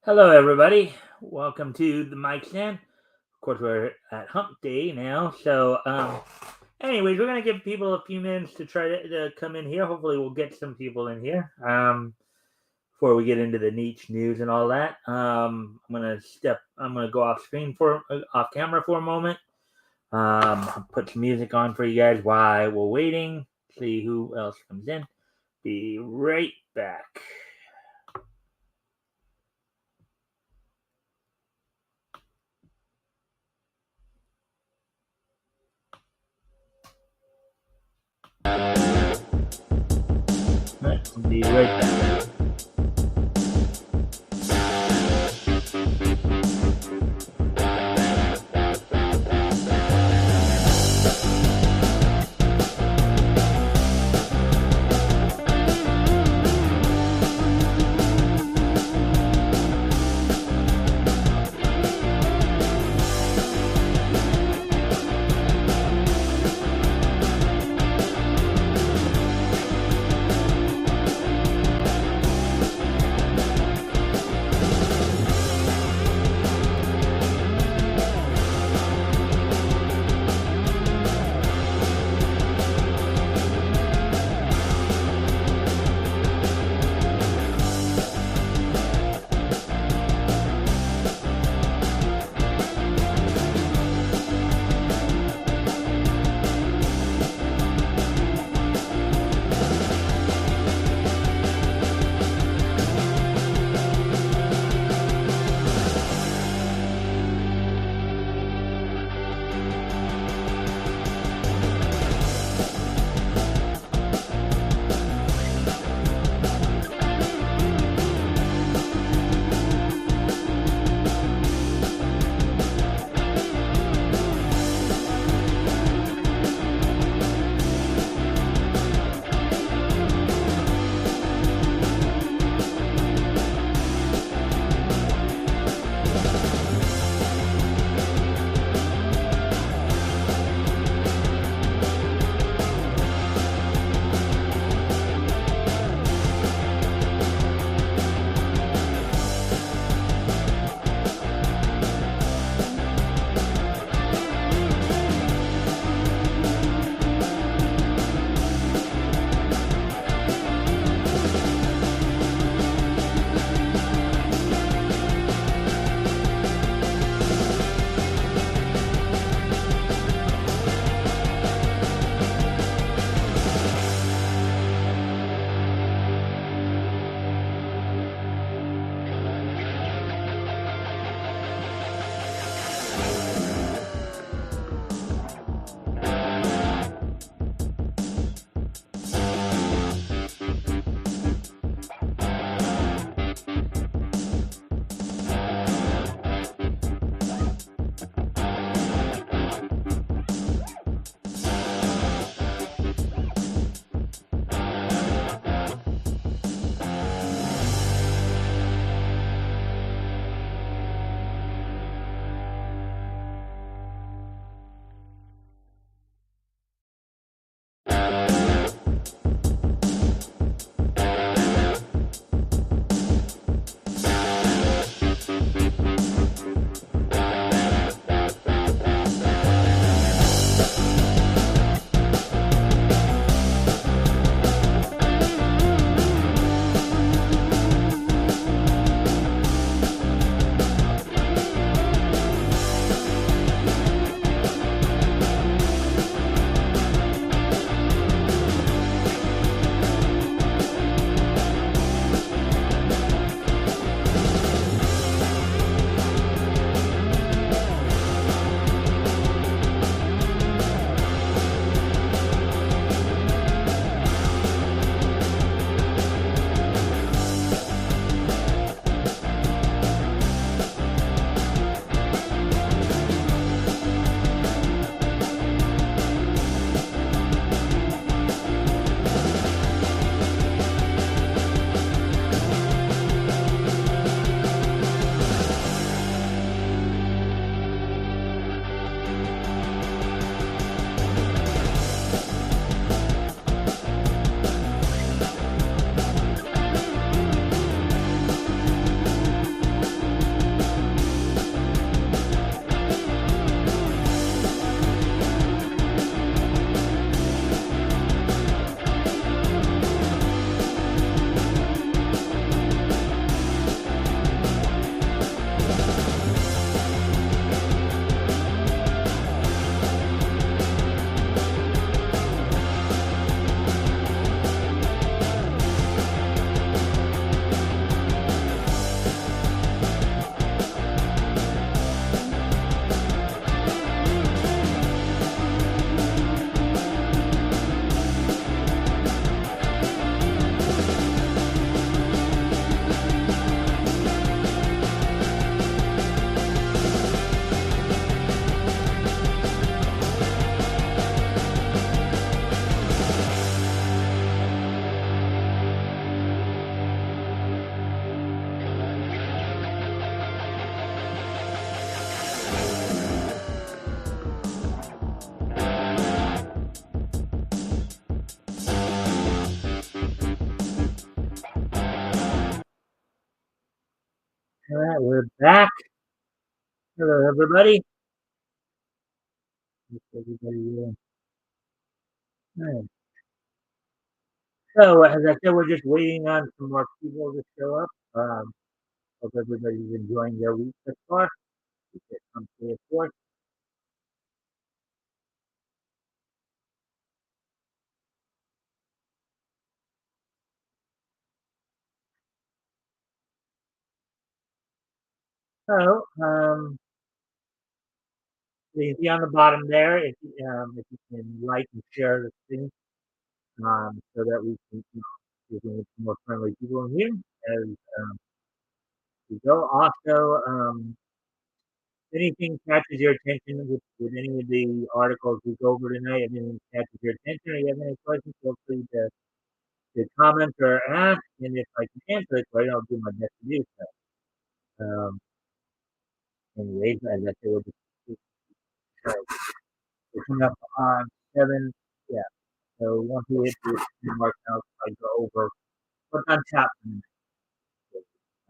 Hello, everybody. Welcome to the Mikestand. Of course, we're at Hump Day now. Anyways, we're gonna give people a few minutes to try to come in here. Hopefully, we'll get some people in here before we get into the niche news and all that. I'm gonna go off screen off camera for a moment. I'll put some music on for you guys while we're waiting. See who else comes in. Be right back. Right, be right back. All right, we're back. Hello, everybody. How's everybody doing? All right. So, as I said, we're just waiting on some more people to show up. Hope everybody's enjoying their week so far. We get some day, of course. So, you see on the bottom there, if you can like and share the thing, so that we can get some more friendly people in here as we go. Also, anything catches your attention with any of the articles we go over tonight, if anything catches your attention or you have any questions, feel free to comment or ask. And if I can answer it for you, I'll do my best to do so. Anyways, as I said, we're coming up on 7. Yeah. So once we hit the mark now, I go over what's on top.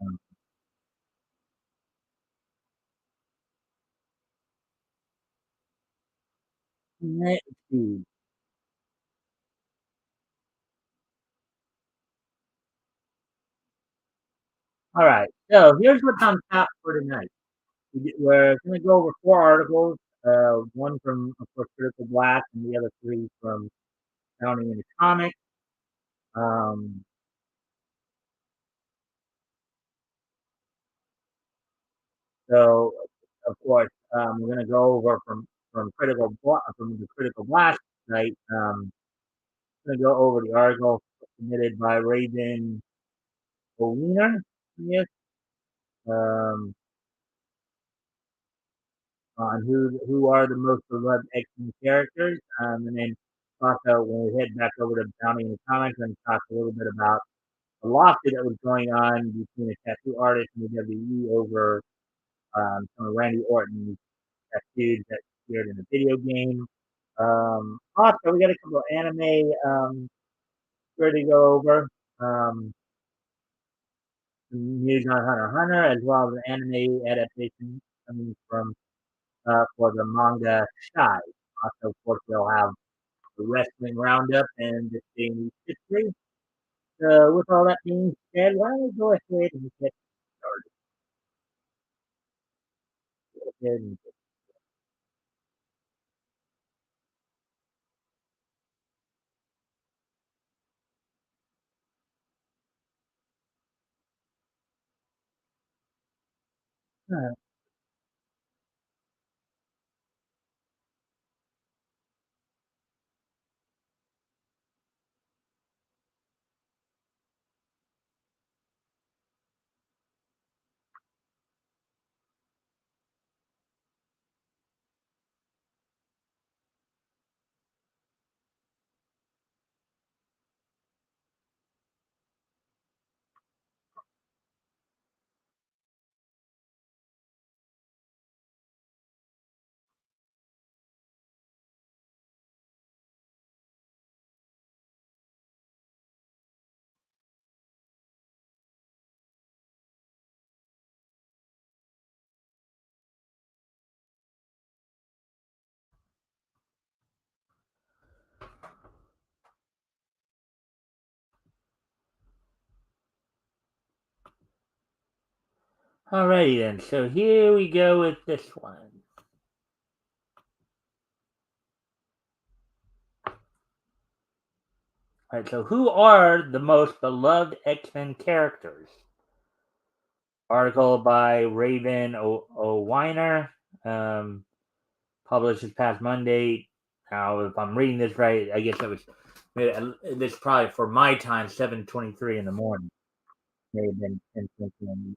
Um, let's see. All right. So here's what's on top for tonight. We're going to go over 4 articles. One from, of course, Critical Blast, and the other 3 from Counting in the Comics. Um, so, of course, we're going to go over from the Critical Blast site. Going to go over the article submitted by Raven O'Wiener, yes, um, on who are the most beloved X-Men characters, and then also when we head back over to Counting in the Comics and talk a little bit about a lawsuit that was going on between a tattoo artist and the WWE over some of Randy Orton's tattoos that appeared in a video game. Also, we got a couple of anime to go over. Um, some news on Hunter x Hunter, as well as an anime adaptation coming from for the manga Shy. Also, of course, they'll have the wrestling roundup and the thing history. So, with all that being said, why don't we go ahead and get started? Alrighty then, so here we go with this one. Alright, so who are the most beloved X-Men characters? Article by Raven O'Weiner, um, published this past Monday. Now, if I'm reading this right, I guess it was this probably for my time, 7:23 in the morning. May have been 10:20.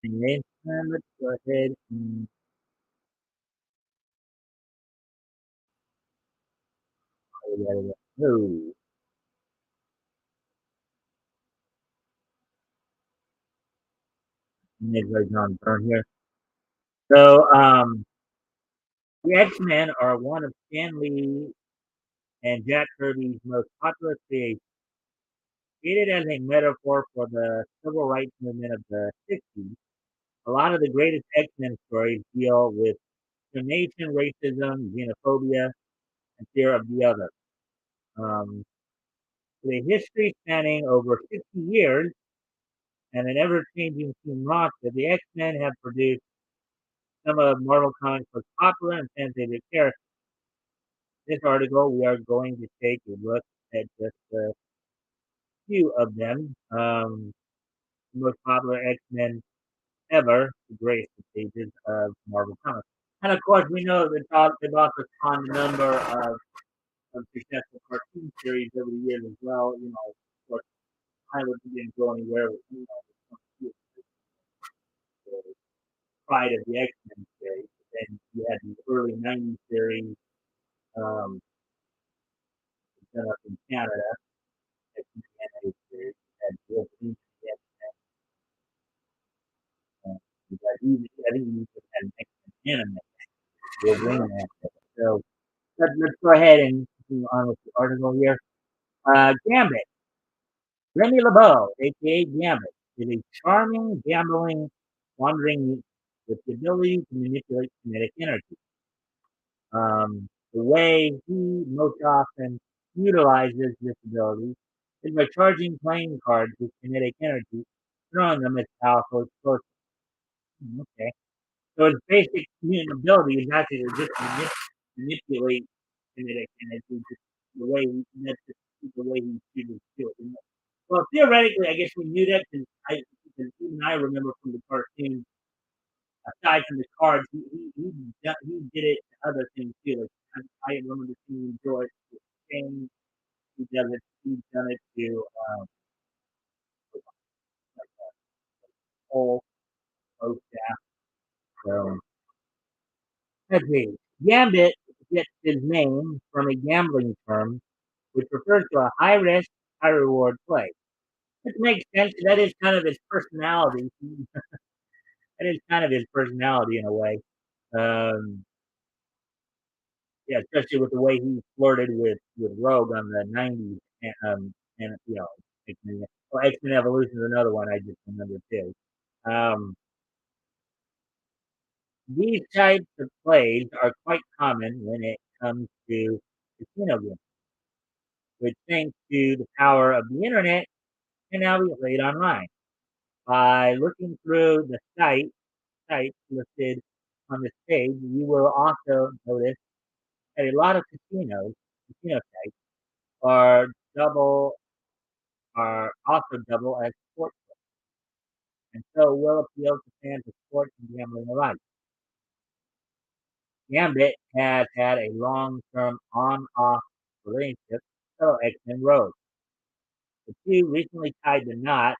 Anyway, let's go ahead and oh, Nick John Byrne here. So, the X-Men are one of Stan Lee and Jack Kirby's most popular creations. Treated as a metaphor for the civil rights movement of the 60s, a lot of the greatest X-Men stories deal with discrimination, racism, xenophobia, and fear of the other. Um, with a history spanning over 50 years and an ever-changing team roster, the X-Men have produced some of Marvel Comics' most popular and fan-favorite characters. In this article, we are going to take a look at just a few of them. The most popular X-Men ever to grace the pages of Marvel Comics. And of course, we know that they've also spawned a number of successful cartoon series over the years as well. You know, of course, Pilot didn't go anywhere with, the pride of the X-Men series. Then you had the early 90s series um, done up in Canada, X-Men animated series. You had Wolverine, you got even, I think you even had an X-Men anime, Wolverine anime. So let's go ahead and continue on with the article here. Gambit. Remy LeBeau, aka Gambit, is a charming, gambling, wandering youth with the ability to manipulate kinetic energy. The way he most often utilizes this ability is by charging playing cards with kinetic energy, throwing them as powerful explosives. Okay. So his basic mutant ability is actually to just manipulate kinetic energy, just the way that's just the way he chooses to do it. Well, theoretically, I guess we knew that because even I remember from the cartoon, aside from the cards, he did it to other things too. Like I remember seeing George James. He does it. He's done it to like whole post staff. So let's see. Gambit gets his name from a gambling term, which refers to a high risk, high reward play. Which makes sense. That is kind of his personality. That is kind of his personality in a way. Um, yeah, especially with the way he flirted with Rogue on the '90s, and you know, X-Men, well, X-Men Evolution is another one I just remembered too. Um, these types of plays are quite common when it comes to casino games, which, thanks to the power of the internet, can now be played online. By looking through the sites listed on this page, you will also notice that a lot of casino sites are double are also double as sports, and so will appeal to fans of sports and gambling alike. Gambit has had a long-term on-off relationship with fellow X-Men Rogue. The two recently tied the knot,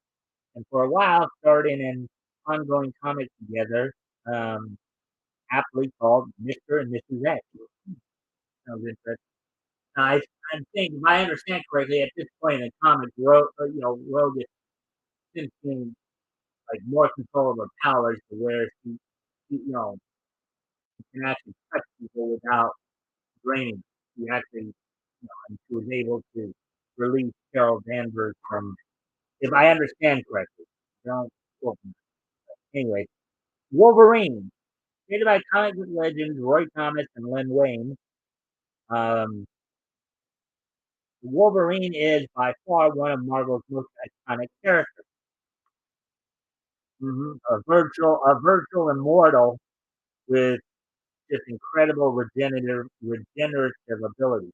and for a while started an ongoing comic together, um, aptly called Mr. and Mrs. X. Sounds interesting. I think, if I understand correctly, at this point in the comic, Rogue is since being like more control of her powers to where she can actually touch people without draining. She actually, and she was able to release Carol Danvers from, if I understand correctly. Don't quote me. Anyway, Wolverine, created by comic book legends Roy Thomas and Len Wein. Um, Wolverine is by far one of Marvel's most iconic characters. A virtual immortal with just incredible regenerative ability.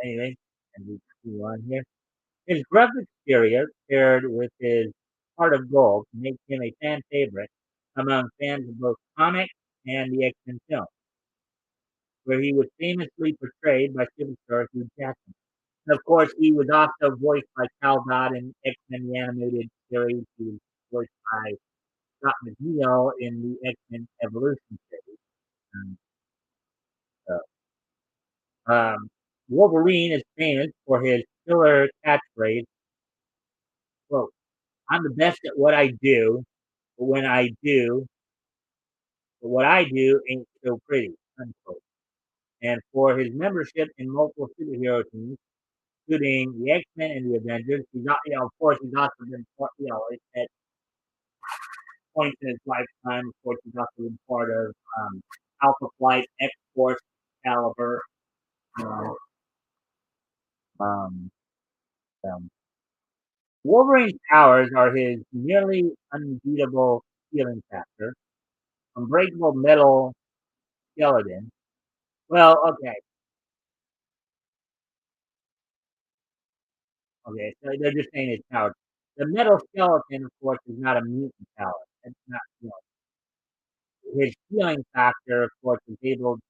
Anyway, and we continue on here. His gruff exterior, paired with his heart of gold, makes him a fan favorite among fans of both comics and the X-Men film, where he was famously portrayed by superstar Hugh Jackman. And of course, he was also voiced by Cal Dodd in X-Men the Animated Series. He was voiced by Scott McNeil in the X-Men Evolution series. Um, so, Wolverine is famous for his killer catchphrase, quote, "I'm the best at what I do, but what I do ain't so pretty," unquote. And for his membership in multiple superhero teams, including the X-Men and the Avengers, of course, he's also been, at points in his lifetime, of course, he's also been part of Alpha Flight, X-Force, Caliber, you know, um, um, Wolverine's powers are his nearly unbeatable healing factor, unbreakable metal skeleton. Well, okay, so they're just saying his powers. The metal skeleton, of course, is not a mutant power. It's not, his healing factor, of course, is was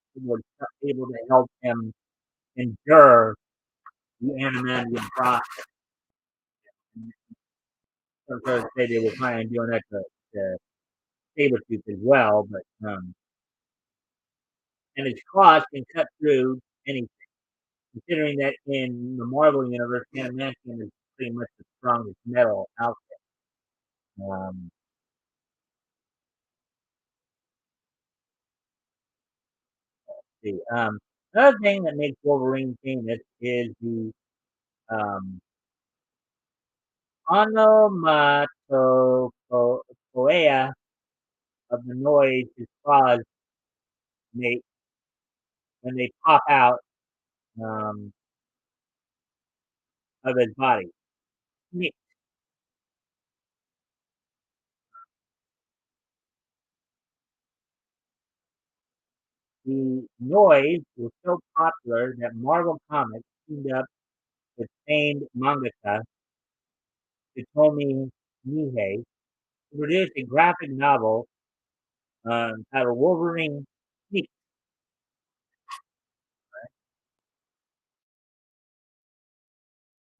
able to help him endure the adamantium process. And some sort of say they were planning on doing that to Sabretooth as well, but and his claws can cut through anything. Considering that in the Marvel universe, adamantium is pretty much the strongest metal out there. See, another thing that makes Wolverine famous is the um, onomatopoeia of the noise his claws make when they pop out um, of his body. Snick. The noise was so popular that Marvel Comics teamed up with famed mangaka Hitomi Nihei to produce a graphic novel titled Wolverine Sneak.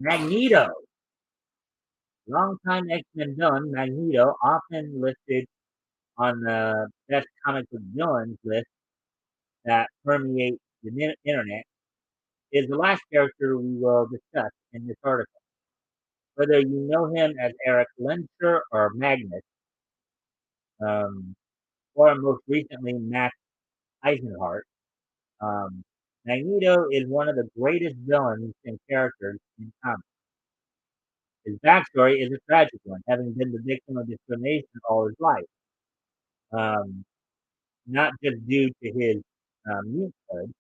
Magneto, longtime X-Men villain Magneto, often listed on the best comic book villains list that permeate the internet, is the last character we will discuss in this article. Whether you know him as Eric Lehnsherr or Magnus, um, or most recently Max Eisenhart, um, Magneto is one of the greatest villains and characters in comics. His backstory is a tragic one, having been the victim of discrimination all his life, um, not just due to his mutanthood,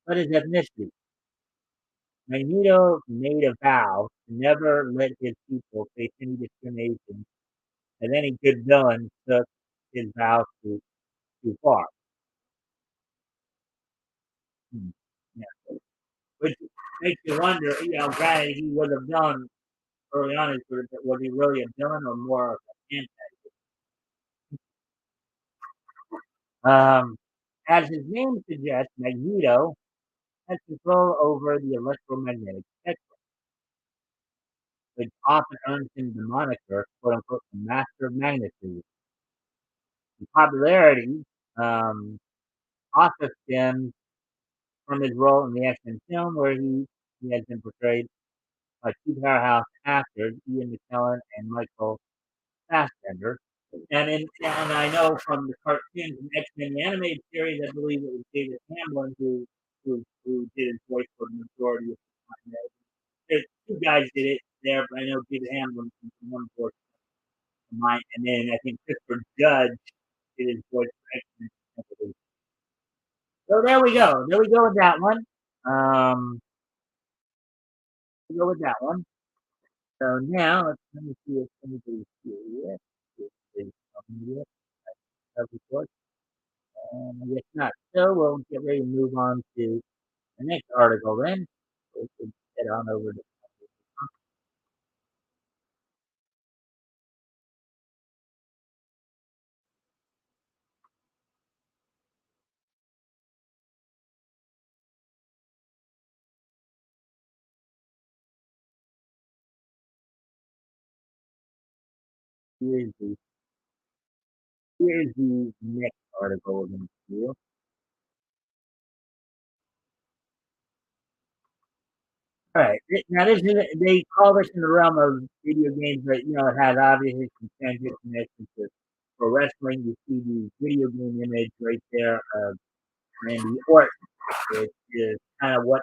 but his ethnicity. Magneto made a vow to never let his people face any discrimination, and any good villain took his vow too far. Hmm. Yeah. Which makes you wonder, granted, he was a villain early on. Was he really a villain or more of an antagonist? As his name suggests, Magneto has control over the electromagnetic spectrum, which often earns him the moniker, quote unquote, the master of magnitude. The popularity um, also stems from his role in the X-Men film, where he has been portrayed by two powerhouse actors, Ian McKellen and Michael Fassbender. And I know from the cartoons and X-Men the animated series, I believe it was David Hamlin who did his voice for the majority of the time. There's two guys did it there, but I know David Hamlin from one voice of mine, and then I think Christopher Judge did his voice for X-Men. So there we go. There we go with that one. We go with that one. So now let me see if anybody's here yet. If they come yet, of course. And I guess not. So we'll get ready to move on to the next article then. We can head on over to Tuesday. Here's the next article we're going to do. All right. Now, this is they call this in the realm of video games, but it has obviously some tangent connections to for wrestling. You see the video game image right there of Randy Orton. It is kind of what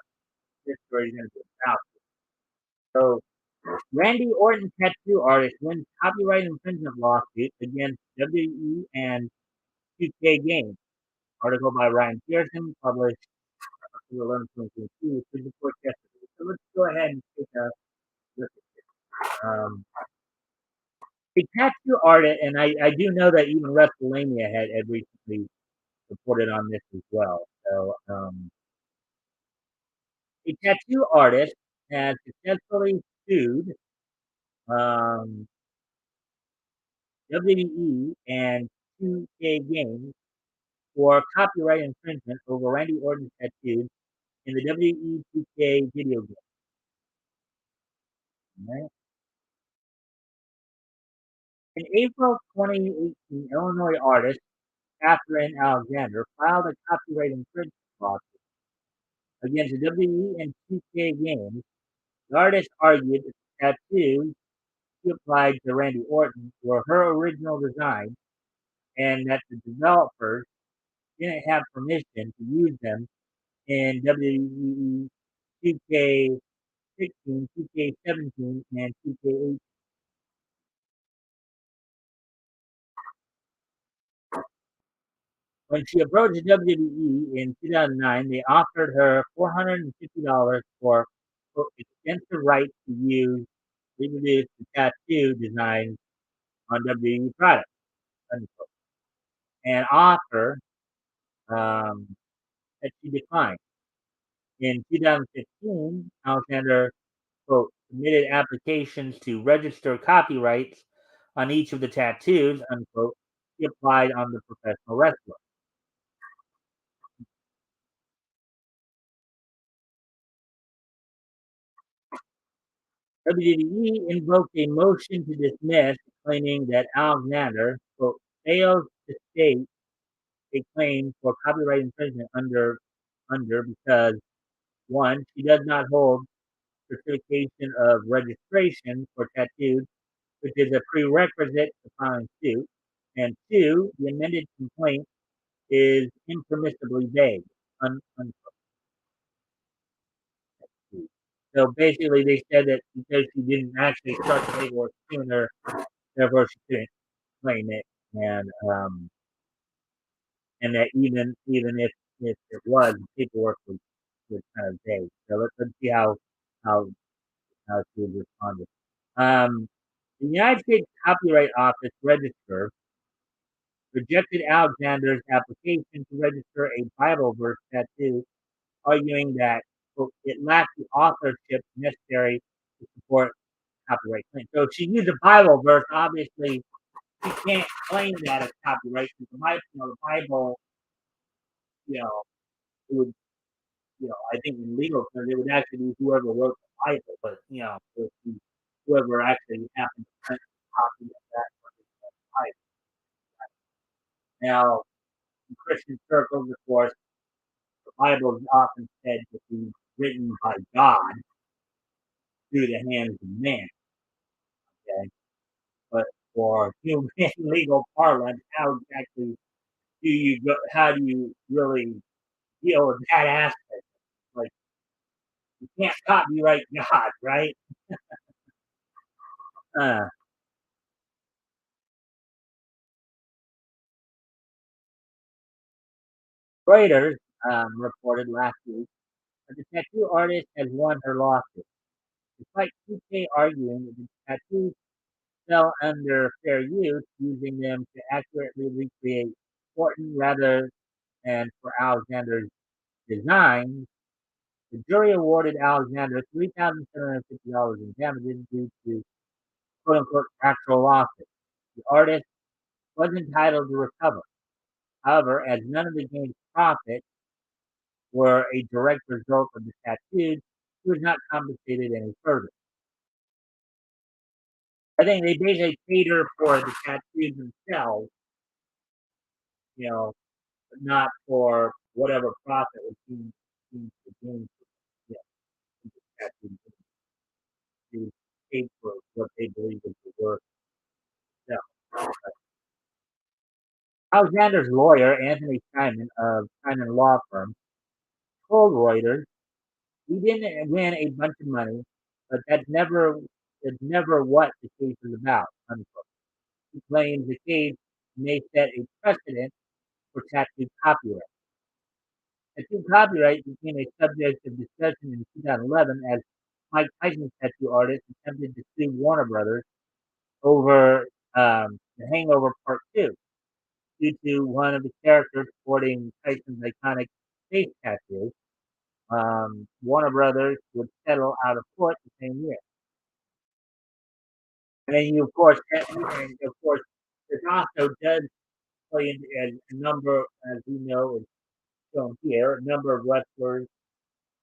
this story is going to be about. So, Randy Orton tattoo artist wins copyright infringement lawsuit against WWE and 2K Games. Article by Ryan Pearson, published October 11, 2022, which was reported yesterday. So let's go ahead and take a look at the tattoo artist, and I do know that even WrestleMania had recently reported on this as well. So, a tattoo artist has successfully sued um, WWE and 2K Games for copyright infringement over Randy Orton's tattoos in the WWE 2K video game. Right? In April 2018, Illinois artist Catherine Alexander filed a copyright infringement lawsuit against the WWE and 2K Games. The artist argued that the tattoos she applied to Randy Orton were her original design and that the developers didn't have permission to use them in WWE 2K16, 2K17, and 2K18. When she approached WWE in 2009, they offered her $450 for extensive rights to use reproduce the tattoo designs on WWE products, unquote, an offer that she declined. In 2015, Alexander, quote, submitted applications to register copyrights on each of the tattoos, unquote, she applied on the professional wrestler. WWE invoked a motion to dismiss, claiming that Alexander, quote, fails to state a claim for copyright infringement under because one, she does not hold certification of registration for tattoos, which is a prerequisite to filing suit, and two, the amended complaint is impermissibly vague. So basically, they said that because she didn't actually start the paperwork sooner, therefore she couldn't claim it, and that even if it was, the paperwork was kind of vague. So let's see how she would respond. Um, the United States Copyright Office Register rejected Alexander's application to register a Bible verse tattoo, arguing that quote, it lacked the authorship necessary to support copyright claims. So if she used a Bible verse, obviously she can't claim that as copyright because the Bible, you know, it would, I think in legal terms, it would actually be whoever wrote the Bible, but if whoever actually happened to print a copy of that Bible. Now, in Christian circles, of course, the Bible is often said to be written by God through the hands of man. Okay, but for human legal parlance, how exactly do you go? How do you really deal with that aspect? Like you can't copyright God, right? Uh, Reuters reported last week that the tattoo artist has won her lawsuit, despite 2K arguing that the tattoos fell under fair use, using them to accurately recreate Orton rather than for Alexander's design. The jury awarded Alexander $3,750 in damages due to quote unquote actual losses. The artist was entitled to recover. However, as none of the game's profits were a direct result of the tattoos, he was not compensated any further. I think they basically paid her for the tattoos themselves, you know, but not for whatever profit was being gained. Yeah, tattooed to pay for what they believe is the worth. So, Alexander's lawyer, Anthony Simon of Simon Law Firm, told Reuters he didn't win a bunch of money, but that's never what the case is about. Unquote. He claims the case may set a precedent for tattoo copyright. Tattoo copyright became a subject of discussion in 2011 as Mike Tyson's tattoo artist attempted to sue Warner Brothers over The Hangover Part 2 due to one of the characters sporting Tyson's iconic face tattoo. Warner Brothers would settle out of court the same year. And then you, of course, and of course, this also does play into a number, as we know, is shown here, a number of wrestlers,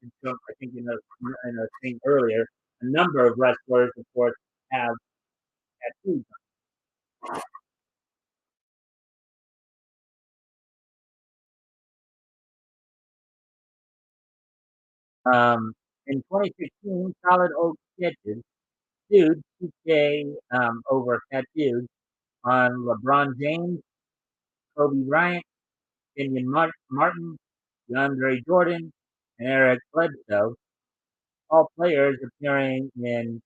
and so I think in a thing earlier, a number of wrestlers, of course, have tattoos. In 2016, Solid Oak Sketches sued TK over tattoos on LeBron James, Kobe Bryant, Kenyon Martin, DeAndre Jordan, and Eric Bledsoe, all players appearing in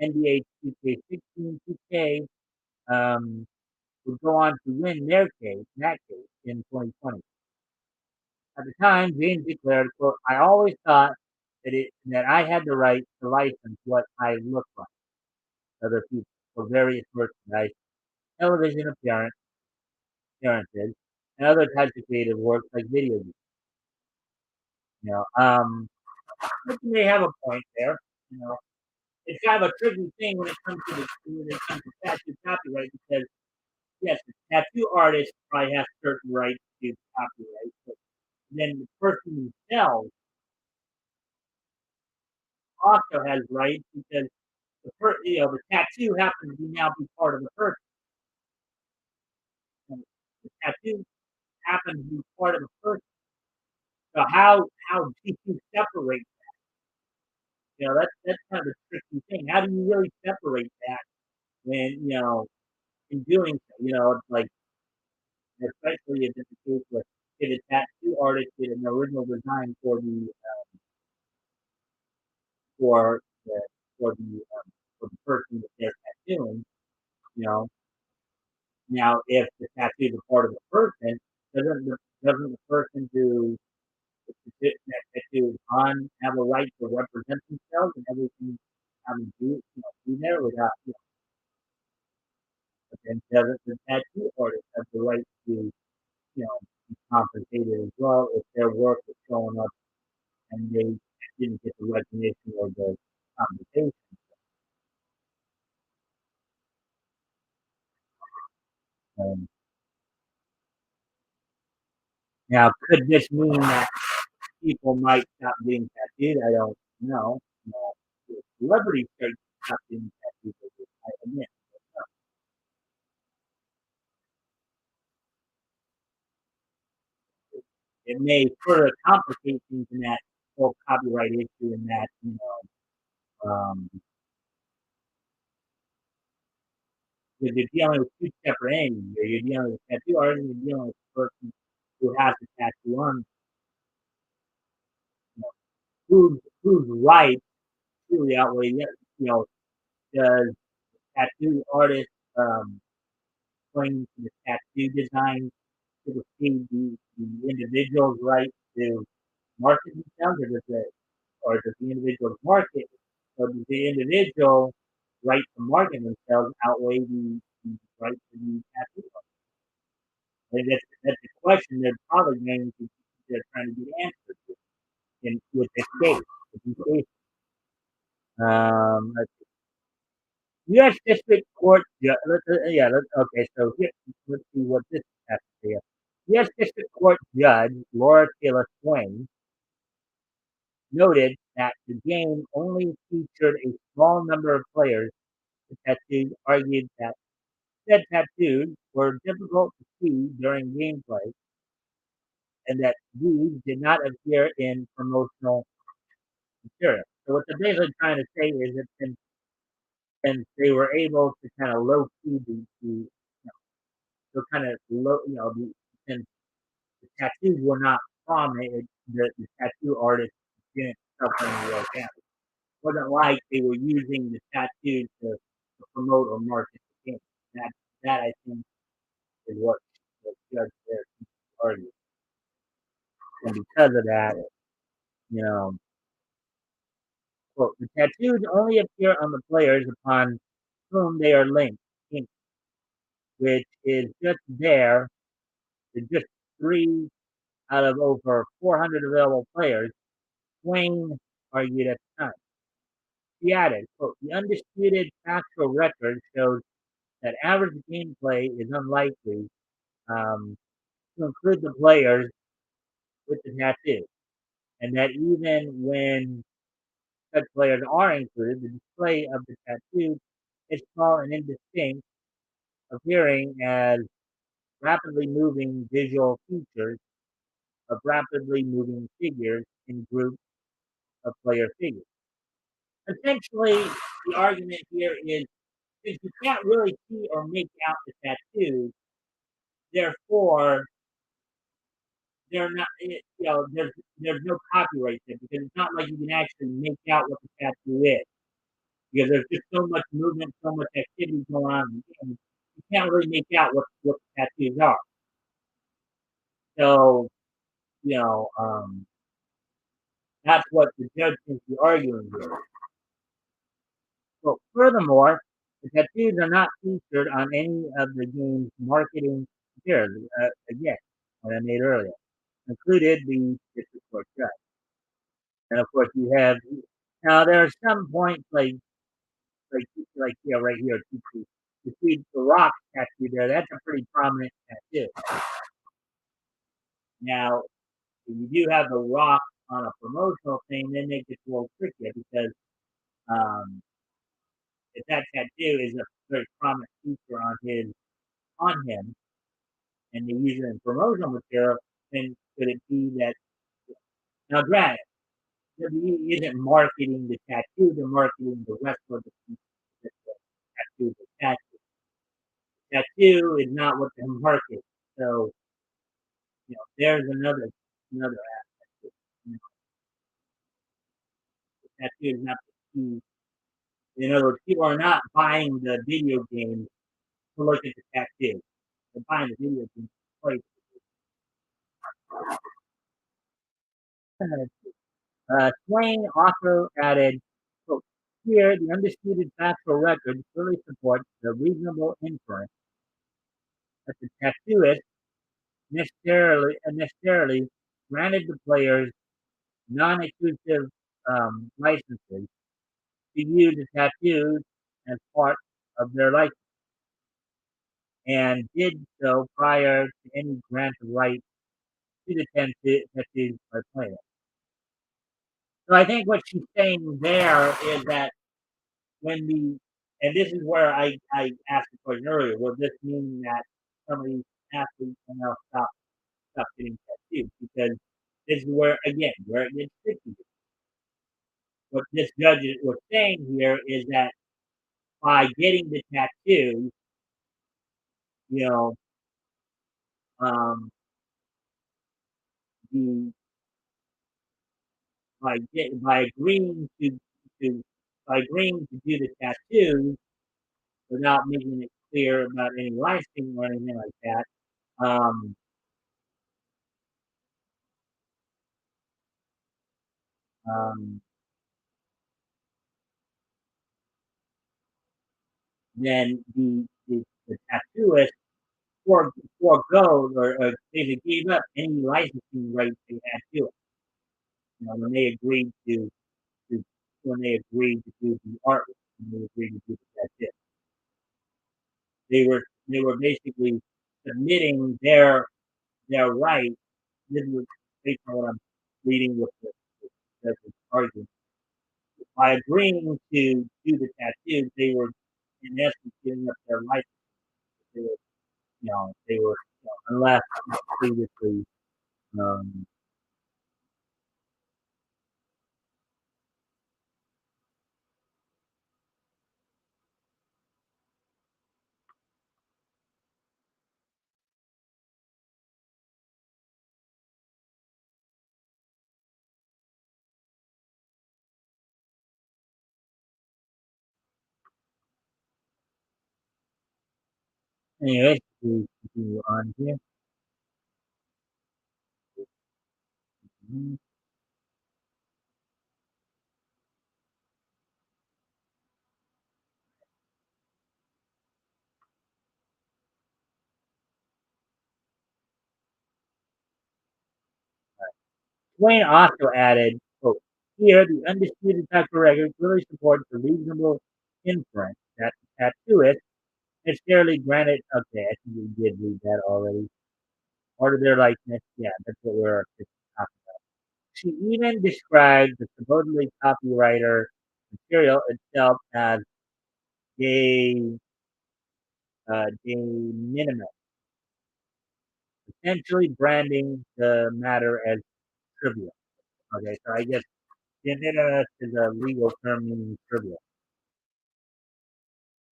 NBA 2K16. 2K would go on to win that case in 2020. At the time, James declared, quote, I always thought that I had the right to license what I look like to other people for various merchandise, television appearances, and other types of creative work like video games. You know, but you may have a point there. You know, it's kind of a tricky thing when it comes to tattoo copyright because yes, the tattoo artist probably has certain rights to copyright, but then the person themselves also has rights because the tattoo happens to now be part of the person. And the tattoo happens to be part of the person. So how do you separate? That's kind of a tricky thing. How do you really separate that when in doing so? It's like especially if it's a case where if a tattoo artist did an original design for the for the for the person that they're tattooing, you know. Now, if the tattoo is a part of the person, doesn't the person who that tattoo is on have a right to represent themselves and everything having to be there without but then doesn't the tattoo artist have the right to be compensated as well if their work is showing up and they didn't get the recognition or the compensation. Um, Now, could this mean that people might stop getting tattooed? I don't know. Celebrities stop getting tattooed. I admit. It may further complicate things in that whole copyright issue and that, because you're dealing with two separate entities. You're dealing with a tattoo artist and you're dealing with the person who has the tattoo on. You know, whose rights truly outweigh the other? Does tattoo artist claim the tattoo design supersede the individual's right to market themselves, or does the individual's market, or does the individual right to market themselves outweigh the right to the tattoo? I think that's a question they're probably going to they're trying to get answered in with this case. With this case. Let's U.S. District Court. Okay. So here, let's see what this has to say. U.S. District Court Judge Laura Taylor Swain noted that the game only featured a small number of players. The tattoo argued that Said tattoos were difficult to see during gameplay, and that these did not appear in promotional material. So what they're basically trying to say is that since they were able to kind of low key the kind of low, since the tattoos were not prominent, the tattoo artist didn't suffer any real damage. It wasn't like they were using the tattoos to promote or market the game. That that I think is what the judge there argued. And because of that, you know, quote, the tattoos only appear on the players upon whom they are linked, which is just there to just 3 out of over 400 available players. Swain argued at the time. He added, quote, the undisputed factual record shows that average gameplay is unlikely to include the players with the tattoo, and that even when such players are included, the display of the tattoo is small and indistinct, appearing as rapidly moving visual features of rapidly moving figures in groups of player figures. Essentially, the argument here is since you can't really see or make out the tattoos, therefore they're not. There's no copyright there because it's not like you can actually make out what the tattoo is because there's just so much movement, so much activity going on in the game. You can't really make out what the tattoos are. So you know, that's what the judge seems to be arguing here. Well, furthermore, the tattoos are not featured on any of the game's marketing materials. Again, what I made earlier included the district court judge, and of course you have now there are some points right here you see the rock tattoo there. That's a pretty prominent tattoo. Now, if you do have the rock on a promotional thing, then it gets a little trickier because um, if that tattoo is a very prominent feature on him, and they use it in promotional material, then could it be that now granted, WWE isn't marketing the tattoo, they're marketing the rest of the tattoo attached. Tattoo is not what they market. So, there's another aspect. You know, the tattoo is not the key. In other words, people are not buying the video game to look at the tattoo. They're buying the video game to play. Swain also added, quote, here, the undisputed factual record clearly supports the reasonable inference that the tattooist necessarily granted the players non-exclusive licenses to use the tattoos as part of their license and did so prior to any grant of right to the tattoos by players. So I think what she's saying there is that when the and this is where I asked the question earlier, will this mean that some of these athletes can now stop getting tattoos? Because this is where again where it gets tricky. What this judge was saying here is that by getting the tattoo, you know, um, the by agreeing to by agreeing to do the tattoo without making it clear about any licensing or anything like that, um, um, then the tattooist foregoes or basically gave up any licensing rights they had to it. When they agreed to when they agreed to do the artwork, when they agreed to do the tattoo, they were basically submitting their right. This is based on what I'm reading with the argument. By agreeing to do the tattoos, they were in essence giving up their life. they were, they were, unless previously, um, anyway, we continue on here. Mhm. Twain also added, quote, here, the undisputed factual record clearly supports the reasonable inference that the tattooist necessarily granted. Okay, I think we did read that already. Part of their likeness, yeah, that's what we're talking. She even described the supposedly copywriter material itself as de de minimis, essentially branding the matter as trivial. Okay, so I guess de minimis is a legal term meaning trivial.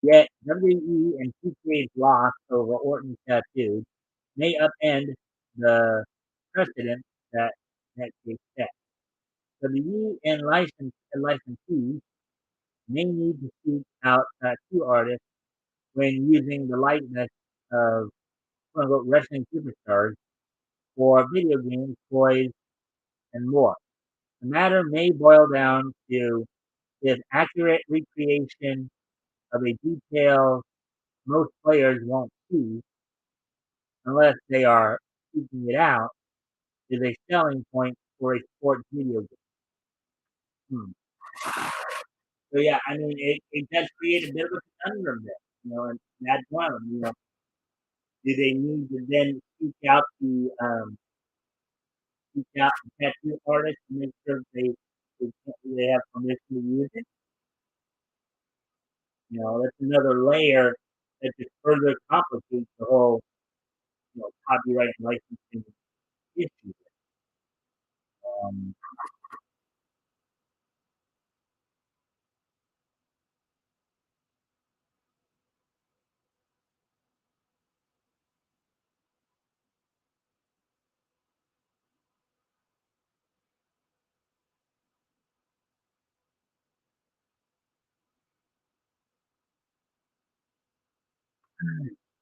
Yet WE and TK's loss over Orton's tattoos may upend the precedent that case set. WE and licensees may need to seek out tattoo artists when using the likeness of quote-unquote wrestling superstars for video games, toys, and more. The matter may boil down to if accurate recreation of a detail most players won't see unless they are seeking it out is a selling point for a sports video game. Hmm. So yeah, I mean, it does create a bit of a conundrum there, and that's one of them. Do they need to then seek out the tattoo artist to make sure they have permission to use it? That's another layer that just further complicates the whole copyright and licensing issue. Um,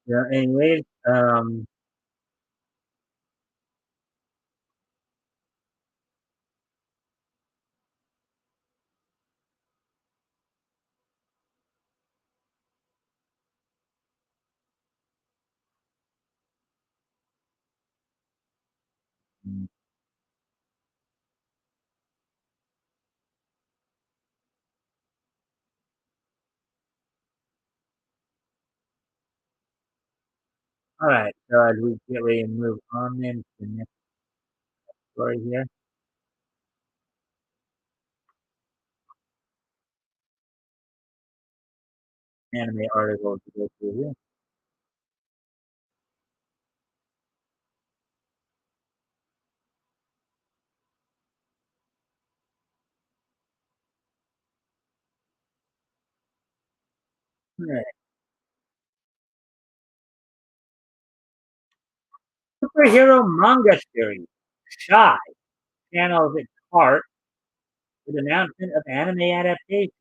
yeah. Anyways, all right. So as we get ready to move on then to the next story here, anime article to go through here. All right. Superhero manga series. Shy channels its heart with announcement of anime adaptation.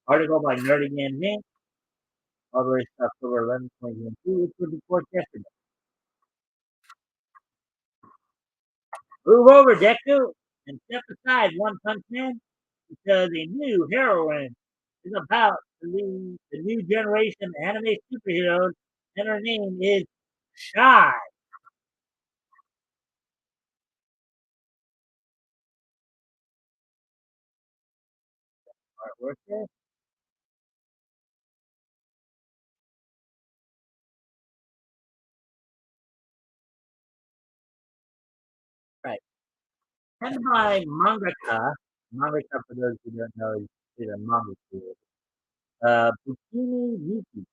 Article by Nerdy Games Inc. Published October 11th, 2022, which was reported yesterday. Move over, Deku, and step aside, One Punch Man, because a new heroine is about to lead the new generation of anime superheroes, and her name is Shy. Artwork there. Right. And by mangaka for those who don't know is a manga creator. Bikini Yuki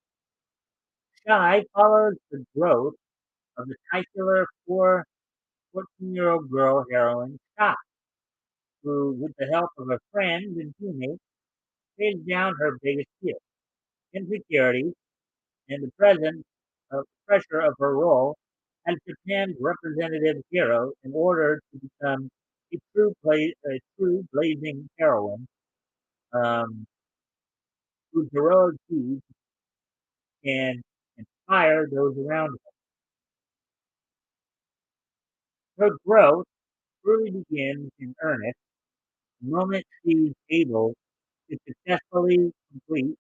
Shy follows the growth of the titular 14-year-old girl heroine Sky, who, with the help of a friend and teammates, faces down her biggest fear, insecurity, and the presence of pressure of her role as Japan's representative hero in order to become a true blazing heroine um, whose heroic deeds can inspire those around her. Her growth truly begins in earnest the moment she's able to successfully complete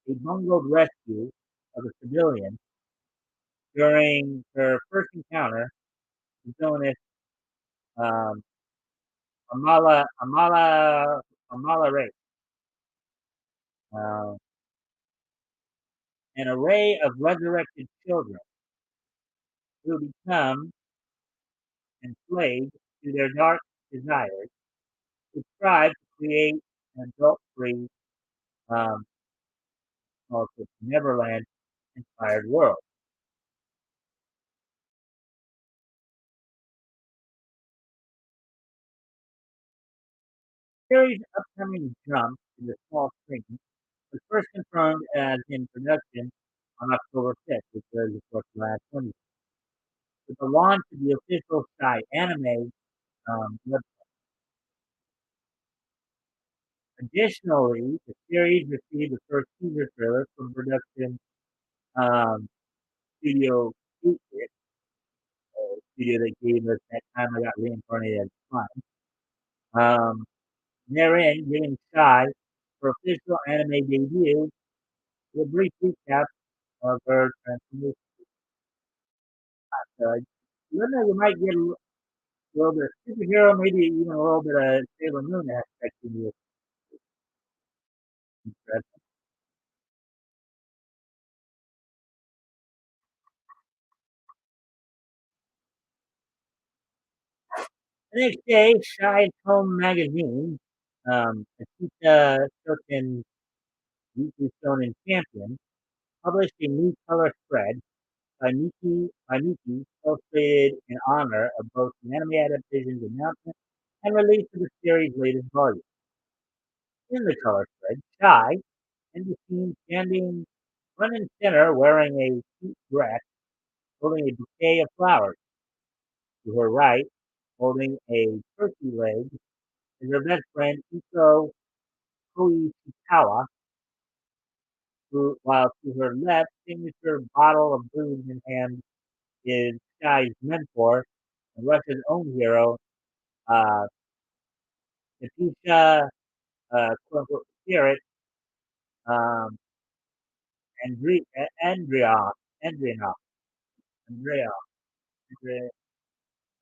a bungled rescue of a civilian during her first encounter with villainous um, Amala Ray, uh, an array of resurrected children who become enslaved to their dark desires, who strive to create an adult-free, um, also Neverland-inspired world. The series' upcoming jump to the small screen was first confirmed as in production on October 5th, which was, of course, last Wednesday, with the launch of the official Sky Anime website. Additionally, the series received the first teaser trailer from production um, studio Secret, studio that gave us that time I got reincarnated as fun. Therein, giving Sky her official anime debut with a brief recap of her transformation. You you might get a little bit of superhero, maybe even a little bit of Sailor Moon aspect in this. The next day, Shy's home magazine, Akita Shoten Weekly Shonen Champion, published a new color spread by Miki, illustrated in honor of both the anime adaptation's announcement and release of the series' latest volume. In the color spread, Shy can be seen standing front and center wearing a pink dress, holding a bouquet of flowers. To her right, holding a turkey leg, is her best friend Iko Koishikawa, who, while to her left, signature bottle of booze in hand, is Sky's mentor and Russia's own hero, uh, Katusha, quote unquote, Spirit, um, Andrea, Andrea, Andrea, Andrea,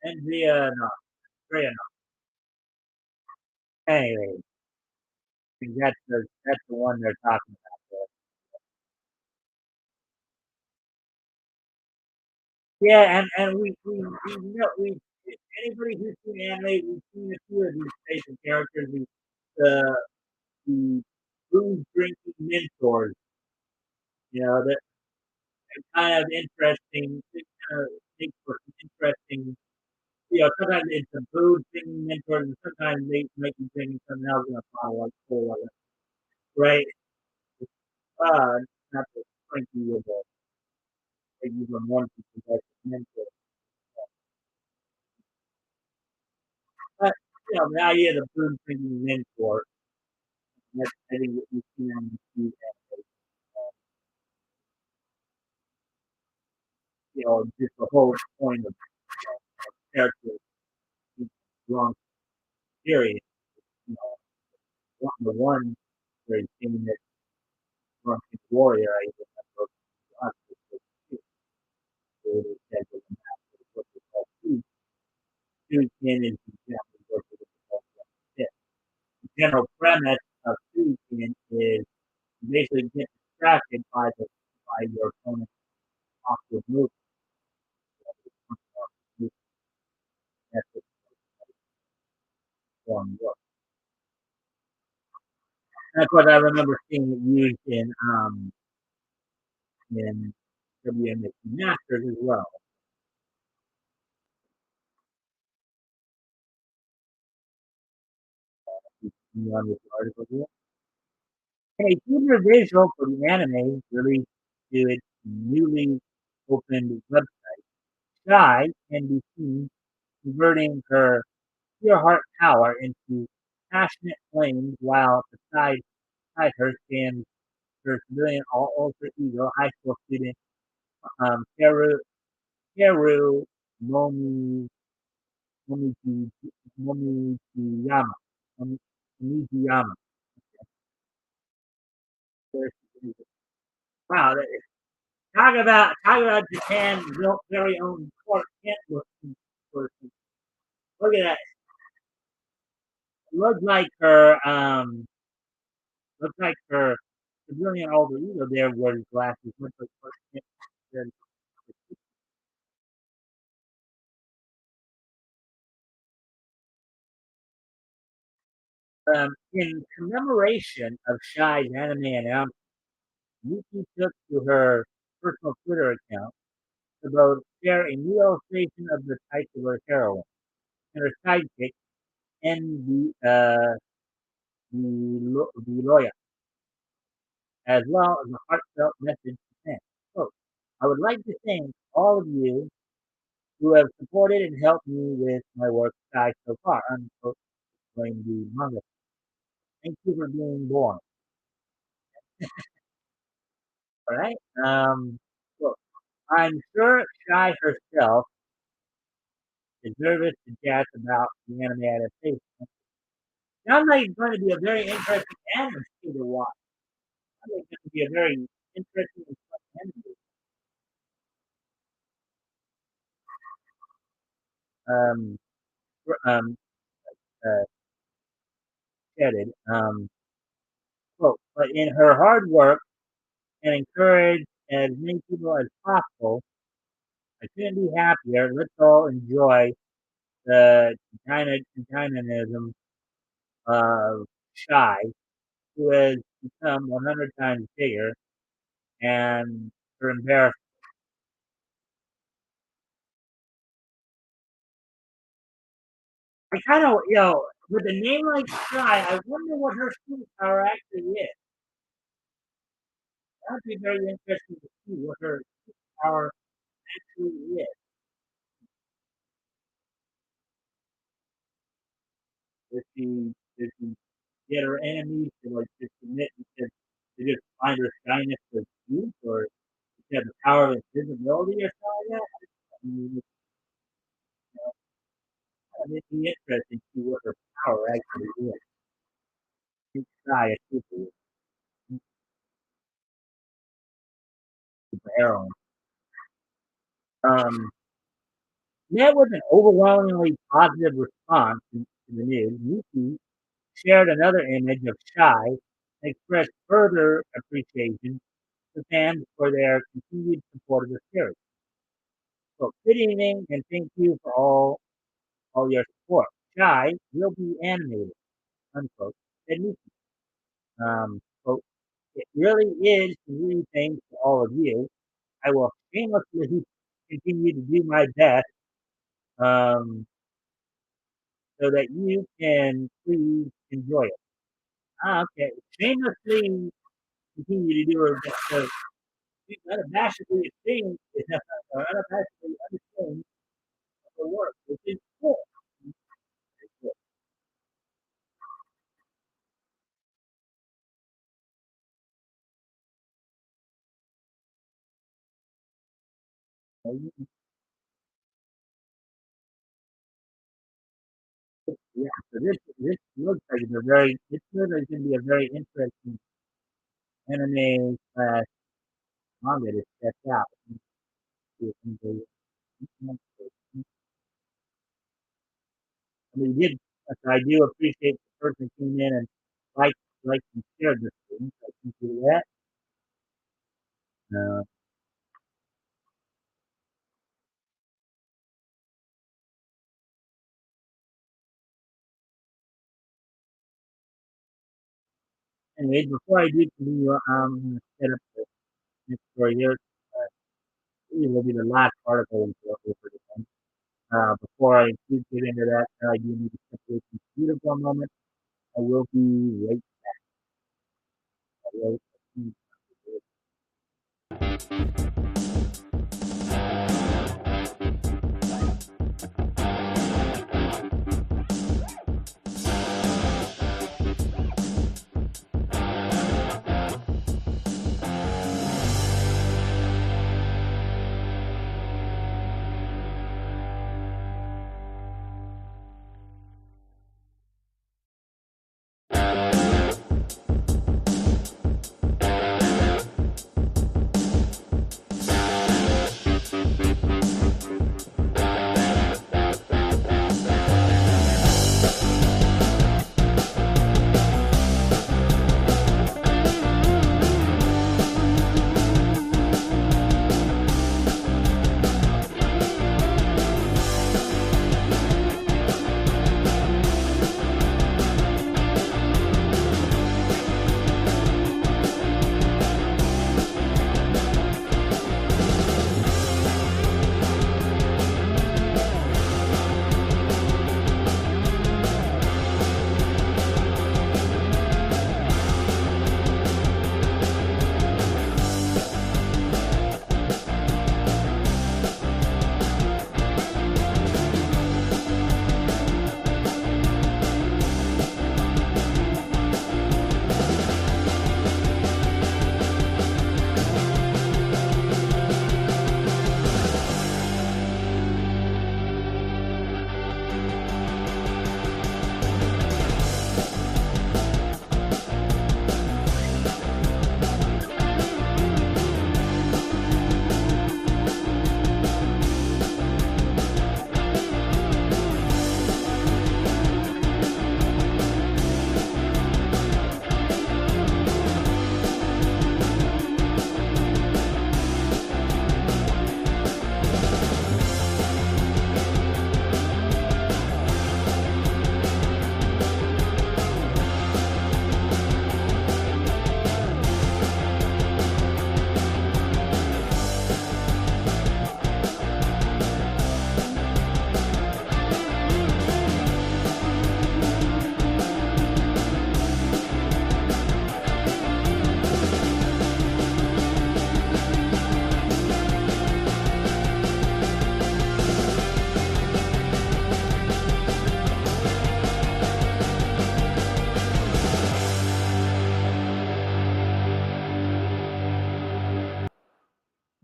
Andrea, no, Andrea, no. Anyway, I think that's the one they're talking about there. Yeah, and we know we anybody who's seen anime, we've seen a few of these basic characters, the the booze drinking mentors, that kind of interesting, kind of make for some interesting, sometimes it's a booze drinking mentors, and sometimes they make you think something else in a bottle like cola, right? Uh, not the cranky of the like you from one people like mentor, but the idea of the booze drinking mentor, that's I think what you see on the TV, just the whole point of character long period, you know, the one very famous drunken warrior I remember it said that the master of what they call Suikin is exactly what they call it. The general premise of Suikin is you basically get distracted by your opponent's awkward movement. That's what form works. That's what I remember seeing it used in WMX Masters as well. You on this article here. A teaser visual for the anime released to its newly opened website. Shy can be seen converting her pure heart power into passionate flames while beside her stands her civilian all alter ego, high school student Teru Momi Momiji Momijiyama. Momijiyama. Wow, talk about Japan's very own Clark Kent looking person. Look at that. Looks like her looks like her civilian alter ego there wears glasses. Looks like Clark Kent. In commemoration of Shy's anime announcement, Yuki took to her personal Twitter account to both share a new illustration of the type of her heroine and her sidekick, and the lawyer, as well as a heartfelt message to fans. Quote, I would like to thank all of you who have supported and helped me with my work Sky so far. Unquote, explained the manga. Thank you for being born. All right. Well, I'm sure Shy herself is nervous to death about the anime adaptation. Sounds like it's going to be a very interesting anime to watch. I think it's going to be a very interesting and fun anime. Um, uh, Shedded. Quote, but in her hard work and encourage as many people as possible, I couldn't be happier. Let's all enjoy the dynamism of Shy, who has become 100 times bigger, and her embarrassment. I kind of, with a name like Shy, I wonder what her superpower actually is. That would be very interesting to see what her power actually is. Does she get her enemies to like just submit to just find her shyness as cute, or does she have the power of invisibility or something like that? I mean, it'd be interesting to see what her power actually is. She's shy, a super heroine. Um, Met with an overwhelmingly positive response to the news. Yuki shared another image of Shy and expressed further appreciation to fans for their continued support of the series. So, good evening and thank you for all your support. Shy will be animated, unquote, said Yuki. Quote, it really is really thanks to all of you. I will shamelessly continue to do my best um, so that you can please enjoy it. Okay. Shamelessly continue to do her best. So she's unabashedly ashamed, or unabashedly unashamed of her work, which is cool. Yeah. So this looks like this looks like it's gonna be a very interesting anime slash manga to check out. I mean, did I do appreciate the person who came in and like and shared this thing. So thank you for that. Uh, Anyways, before I do continue, I'm gonna set up the next story here. actually will be the last article we go over today. Before I do get into that, I do need to step away from the computer for a moment. I will be right back.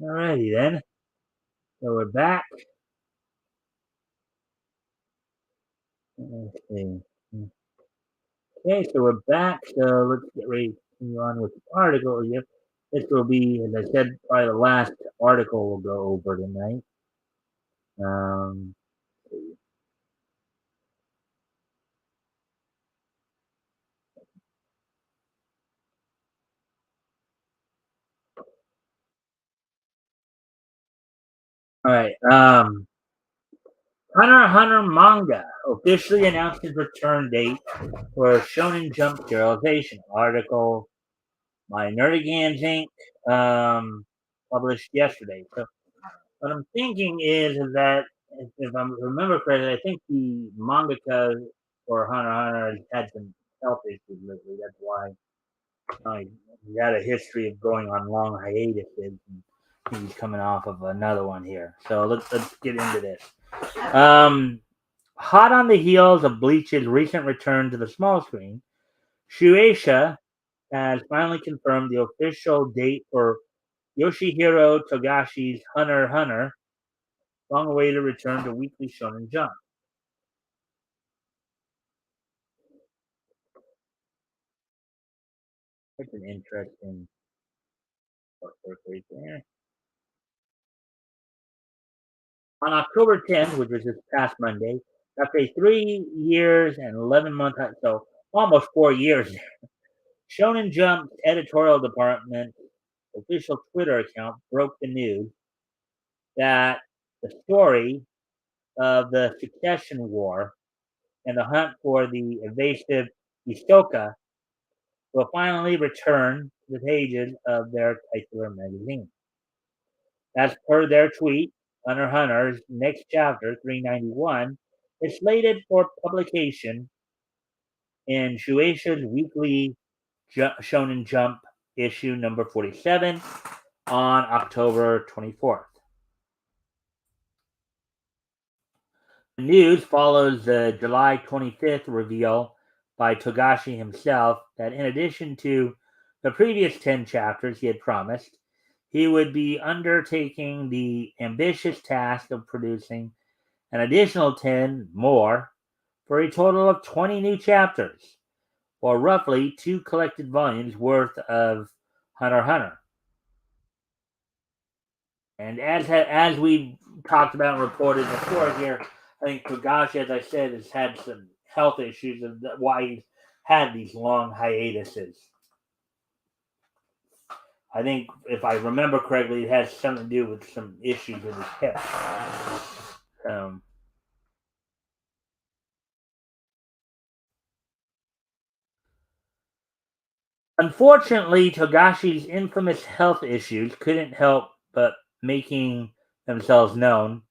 Alrighty then. So we're back. Let's see. Okay, so we're back. So let's get ready to continue on with the article here. This will be, as I said, probably the last article we'll go over tonight. Um, all right. Hunter x Hunter manga officially announced its return date for Shonen Jump serialization. Article by Nerdigans Inc. Published yesterday. So what I'm thinking is that if I remember correctly, I think the mangaka for Hunter x Hunter has had some health issues lately. That's why he had a history of going on long hiatuses. And he's coming off of another one here. So let's get into this. Hot on the heels of Bleach's recent return to the small screen, Shueisha has finally confirmed the official date for Yoshihiro Togashi's Hunter x Hunter, long-awaited return to Weekly Shonen Jump. That's an interesting artwork right there. On October 10th, which was this past Monday, after 3 years and 11 months, so almost 4 years, Shonen Jump's editorial department official Twitter account broke the news that the story of the succession war and the hunt for the evasive Hisoka will finally return to the pages of their titular magazine. As per their tweet, Hunter x Hunter's next chapter, 391, is slated for publication in Shueisha's weekly Shonen Jump issue number 47 on October 24th. The news follows the July 25th reveal by Togashi himself that in addition to the previous 10 chapters he had promised, he would be undertaking the ambitious task of producing an additional 10 more for a total of 20 new chapters, or roughly 2 collected volumes worth of Hunter x Hunter. And as we talked about and reported before here, I think Togashi, as I said, has had some health issues, and why he's had these long hiatuses. I think, if I remember correctly, it has something to do with some issues with his hip. Unfortunately, Togashi's infamous health issues couldn't help but making themselves known,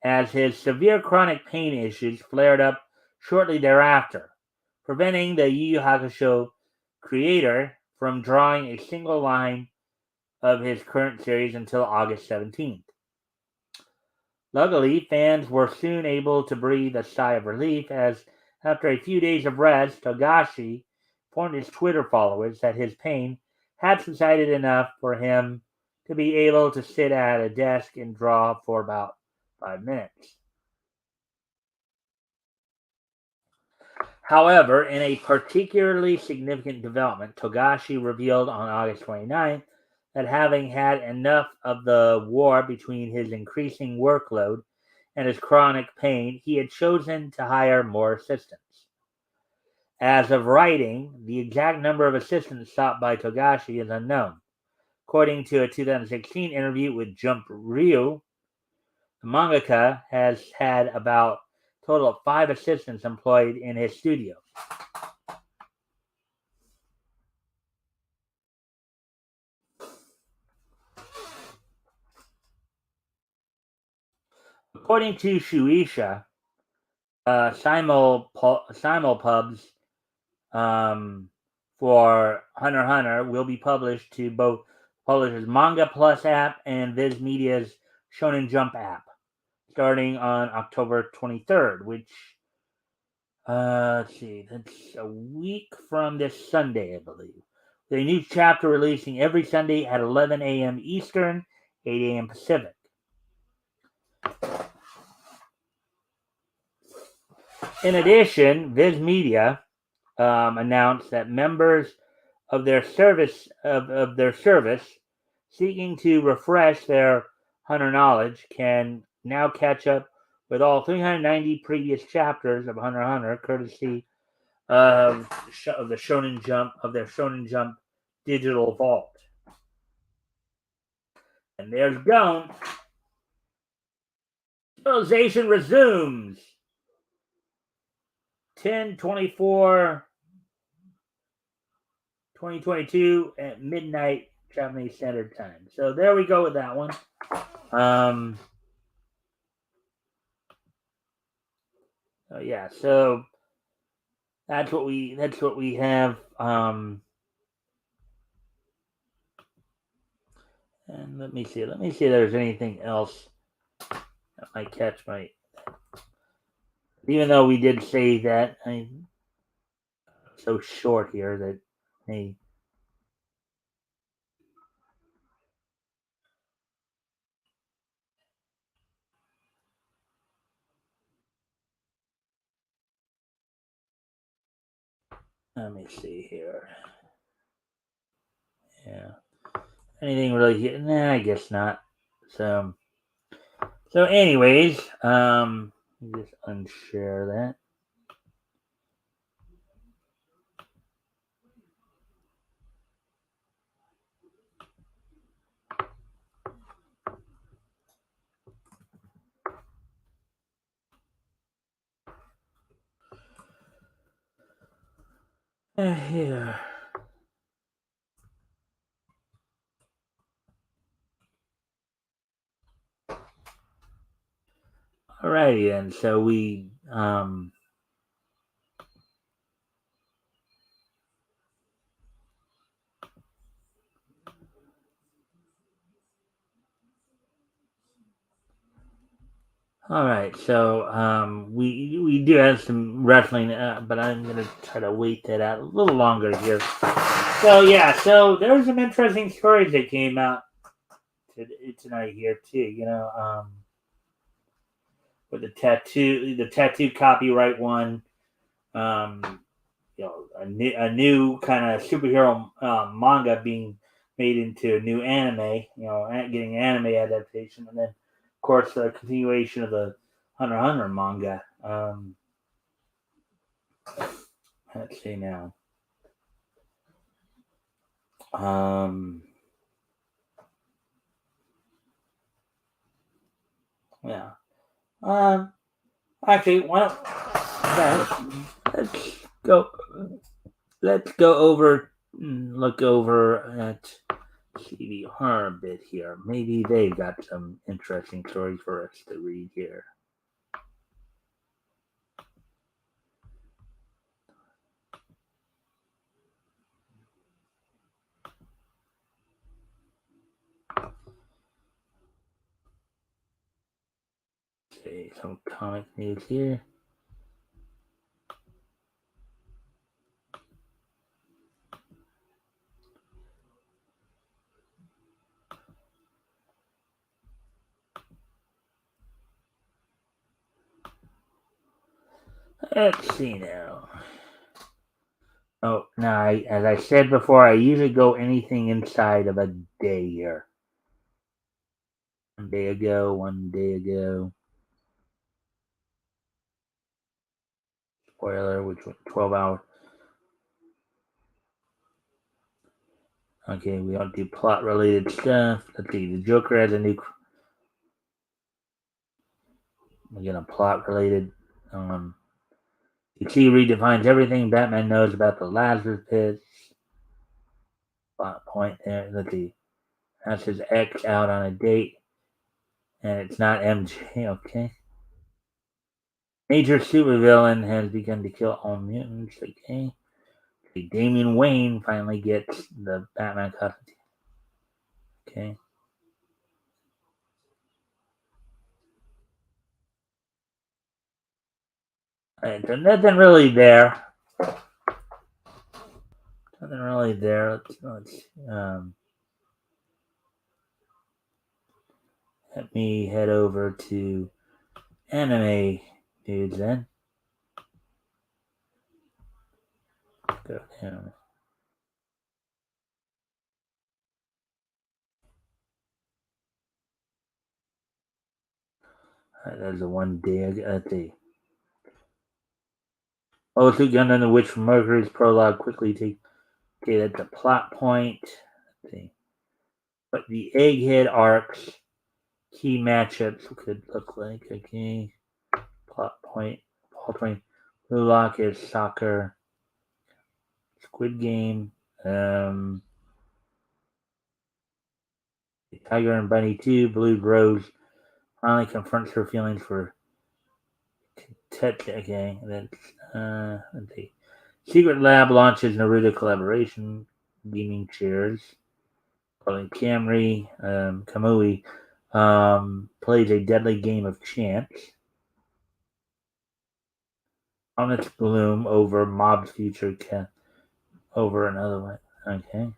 as his severe chronic pain issues flared up shortly thereafter, preventing the Yu Yu Hakusho creator from drawing a single line of his current series until August 17th. Luckily, fans were soon able to breathe a sigh of relief as, after a few days of rest, Togashi informed his Twitter followers that his pain had subsided enough for him to be able to sit at a desk and draw for about 5 minutes. However, in a particularly significant development, Togashi revealed on August 29th that having had enough of the war between his increasing workload and his chronic pain, he had chosen to hire more assistants. As of writing, the exact number of assistants sought by Togashi is unknown. According to a 2016 interview with Jump Ryu, the mangaka has had about a total of 5 assistants employed in his studio. According to Shueisha, simulpubs for Hunter x Hunter will be published to both publishers Manga Plus app and Viz Media's Shonen Jump app, starting on October 23rd, which, let's see, that's a week from this Sunday, I believe. The new chapter releasing every Sunday at 11 a.m. Eastern, 8 a.m. Pacific. In addition, Viz Media announced that members of their service seeking to refresh their Hunter knowledge can now catch up with all 390 previous chapters of Hunter x Hunter, courtesy of the Shonen Jump their Shonen Jump digital vault. And there's Gone. Civilization resumes. 10/24/2022 at midnight Japanese Standard Time. So there we go with that one. Yeah, so that's what we have. And let me see. Let me see if there's anything else that might catch my. Even though we did say that, I'm so short here that hey. Let me see here. Yeah. Anything really here? Nah, I guess not. So anyways, just unshare that. Here. Alrighty then. So we all right. So we do have some wrestling, but I'm gonna try to wait that out a little longer here. So yeah, so there were some interesting stories that came out tonight here too. With the tattoo copyright one. Um, a new kind of superhero manga being made into a new anime. Getting an anime adaptation, and then of course the continuation of the Hunter x Hunter manga. Let's see now. Um, yeah. Actually, let's go. Let's go over. Look over at CDR a bit here. Maybe they've got some interesting stories for us to read here. See some comic news here. Let's see now. Oh, now, as I said before, I usually go anything inside of a day here. 1 day ago, 1 day ago. Spoiler, which was 12 hours. Okay, we don't do plot related stuff. Let's see. The Joker has a new. Again, a plot related. DC redefines everything Batman knows about the Lazarus Pit. Plot point there. Let's see. That's his ex out on a date. And it's not MJ, okay? Major supervillain has begun to kill all mutants, okay? Damian Wayne finally gets the Batman costume. Okay. Alright, so nothing really there. Nothing really there. Let me head over to anime news then. Go down. There's a 1 day ago. Let's see. Oh, so Gun and the Witch from Mercury's prologue quickly take. Okay, that's a plot point. Let's see. But the Egghead arcs key matchups could look like. Okay. Plot point. Plot point. Blue Lock is soccer. Squid Game. Tiger and Bunny 2. Blue Rose finally confronts her feelings for Okay, let's see. Secret Lab launches Naruto collaboration. Gaming Cheers. Camry Kamui plays a deadly game of chance. Onyx Bloom over Mob's future over another one. Okay.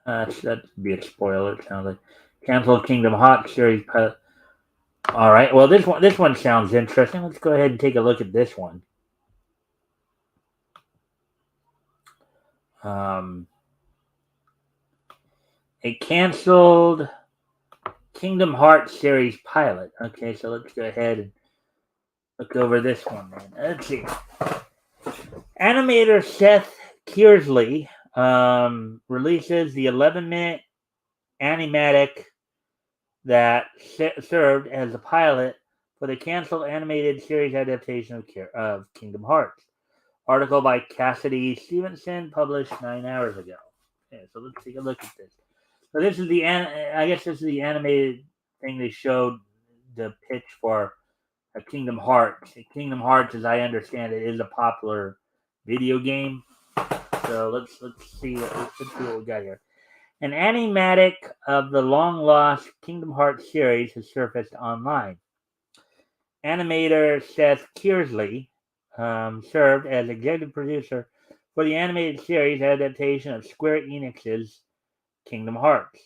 That'd be a spoiler, it sounds like. Cancel Kingdom Hearts series pilot. All right. Well, this one sounds interesting. Let's go ahead and take a look at this one. A canceled Kingdom Hearts series pilot. Okay, so let's go ahead and look over this one, man. Let's see. Animator Seth Kearsley releases the 11-minute animatic that served as a pilot for the canceled animated series adaptation of Kingdom Hearts. Article by Cassidy Stevenson, published 9 hours ago. Okay, so let's take a look at this. So this is I guess this is the animated thing they showed the pitch for a Kingdom Hearts. Kingdom Hearts, as I understand it, is a popular video game. So let's see what we got here. An animatic of the long-lost Kingdom Hearts series has surfaced online. Animator Seth Kearsley served as executive producer for the animated series adaptation of Square Enix's Kingdom Hearts.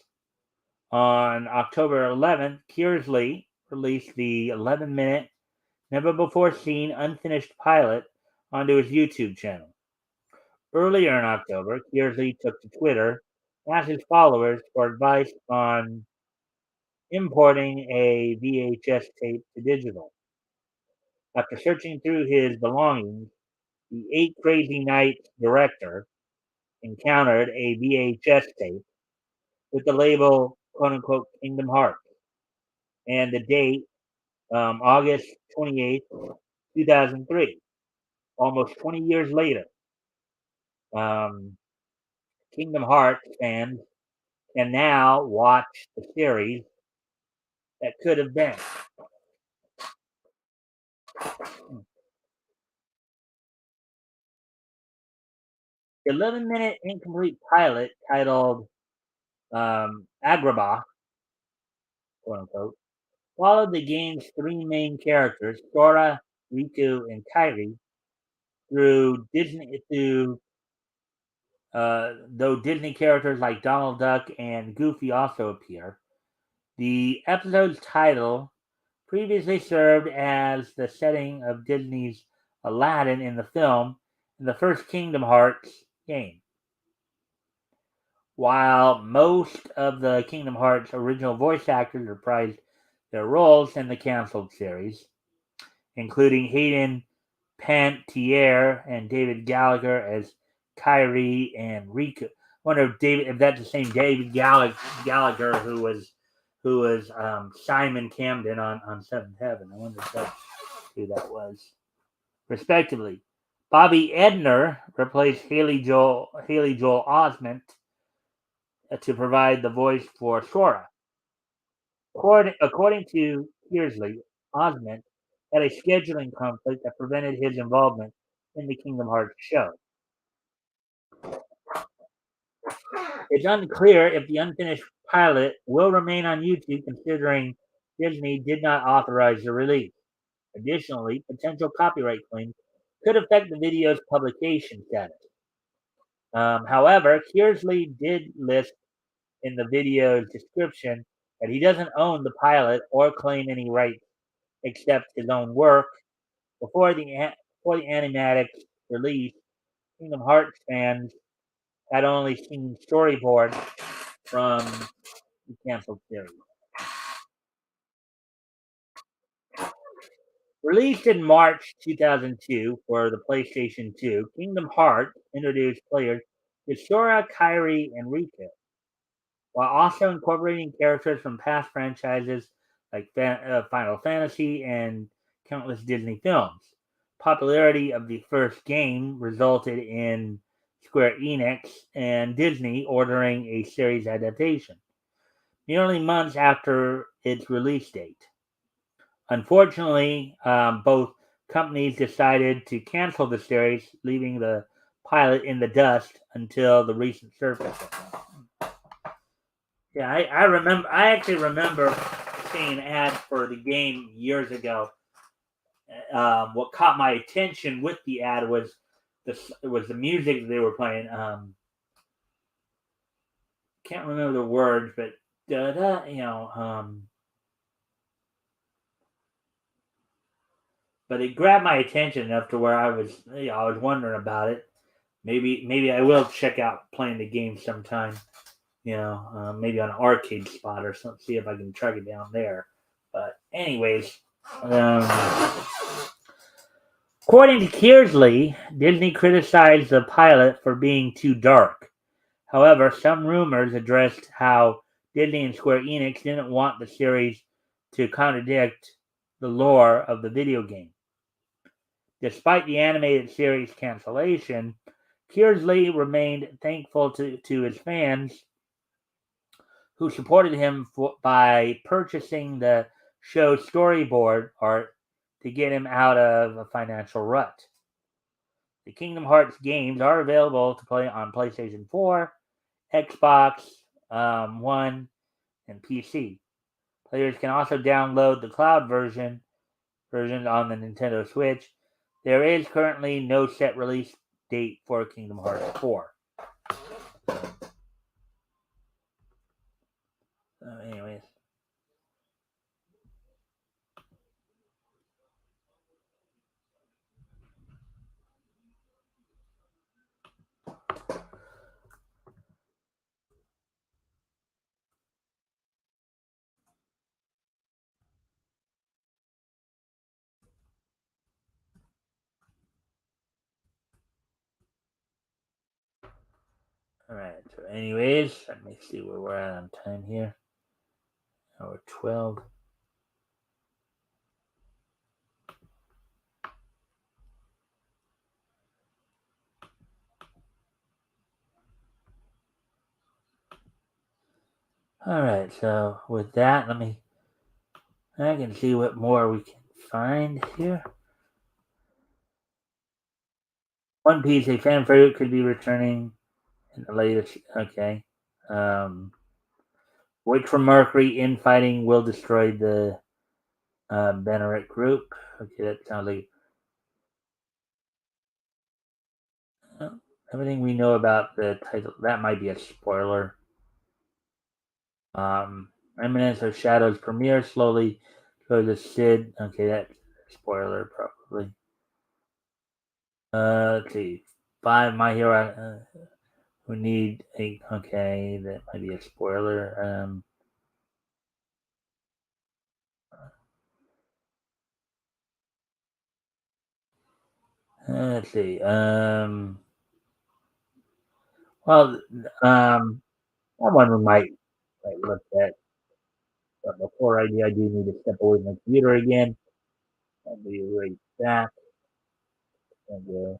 On October 11th, Kearsley released the 11-minute, never-before-seen unfinished pilot onto his YouTube channel. Earlier in October, Kearsley took to Twitter and asked his followers for advice on importing a VHS tape to digital. After searching through his belongings, the Eight Crazy Nights director encountered a VHS tape with the label quote-unquote Kingdom Hearts and the date August 28th, 2003. Almost 20 years later, Kingdom Hearts fans can now watch the series that could have been. The 11-minute incomplete pilot titled Agrabah, quote unquote, followed the game's three main characters, Sora, Riku, and Kairi, though Disney characters like Donald Duck and Goofy also appear. The episode's title previously served as the setting of Disney's Aladdin in the film and the first Kingdom Hearts game. While most of the Kingdom Hearts original voice actors reprised their roles in the canceled series, including Hayden Panettiere and David Gallagher as Kairi and Riku. I wonder if that's the same David Gallagher who was Simon Camden on Seventh Heaven. I wonder if that's who that was, respectively. Bobby Edner replaced Haley Joel Osment to provide the voice for Sora. According to Kearsley, Osment had a scheduling conflict that prevented his involvement in the Kingdom Hearts show. It's unclear if the unfinished pilot will remain on YouTube, considering Disney did not authorize the release. Additionally, potential copyright claims could affect the video's publication status. However, Kearsley did list in the video's description that he doesn't own the pilot or claim any rights except his own work. Before the animatic's release, Kingdom Hearts fans had only seen storyboards from the canceled series. Released in March 2002 for the PlayStation 2, Kingdom Hearts introduced players to Sora, Kairi, and Riku, while also incorporating characters from past franchises like Final Fantasy and countless Disney films. Popularity of the first game resulted in Square Enix and Disney ordering a series adaptation, nearly months after its release date. Unfortunately, both companies decided to cancel the series, leaving the pilot in the dust until the recent surfacing. Yeah, I actually remember seeing an ad for the game years ago. What caught my attention with the ad was the music they were playing. Can't remember the words, but but it grabbed my attention enough to where I was wondering about it. Maybe I will check out playing the game sometime. Maybe on an arcade spot or something. See if I can track it down there. But anyways, according to Kearsley, Disney criticized the pilot for being too dark. However, some rumors addressed how Disney and Square Enix didn't want the series to contradict the lore of the video game. Despite the animated series cancellation, Kearsley remained thankful to his fans who supported him by purchasing the show storyboard art to get him out of a financial rut. The Kingdom Hearts games are available to play on PlayStation 4, Xbox One, and PC. Players can also download the cloud version on the Nintendo Switch. There is currently no set release date for Kingdom Hearts 4. Anyways. Alright, so anyways, let me see where we're at on time here. Hour 12. Alright, so with that, I can see what more we can find here. One Piece, a fan favorite, could be returning in the latest. Okay. Wait for Mercury infighting will destroy the Banneret group. Okay, that sounds like everything we know about the title. That might be a spoiler. Eminence of Shadows premiere slowly goes to Sid. Okay, that's a spoiler probably. Let's see. 5 My Hero. We need a. Okay, that might be a spoiler. Let's see. Well, someone might look at. But before I do need to step away from the computer again. I'll be right back. And,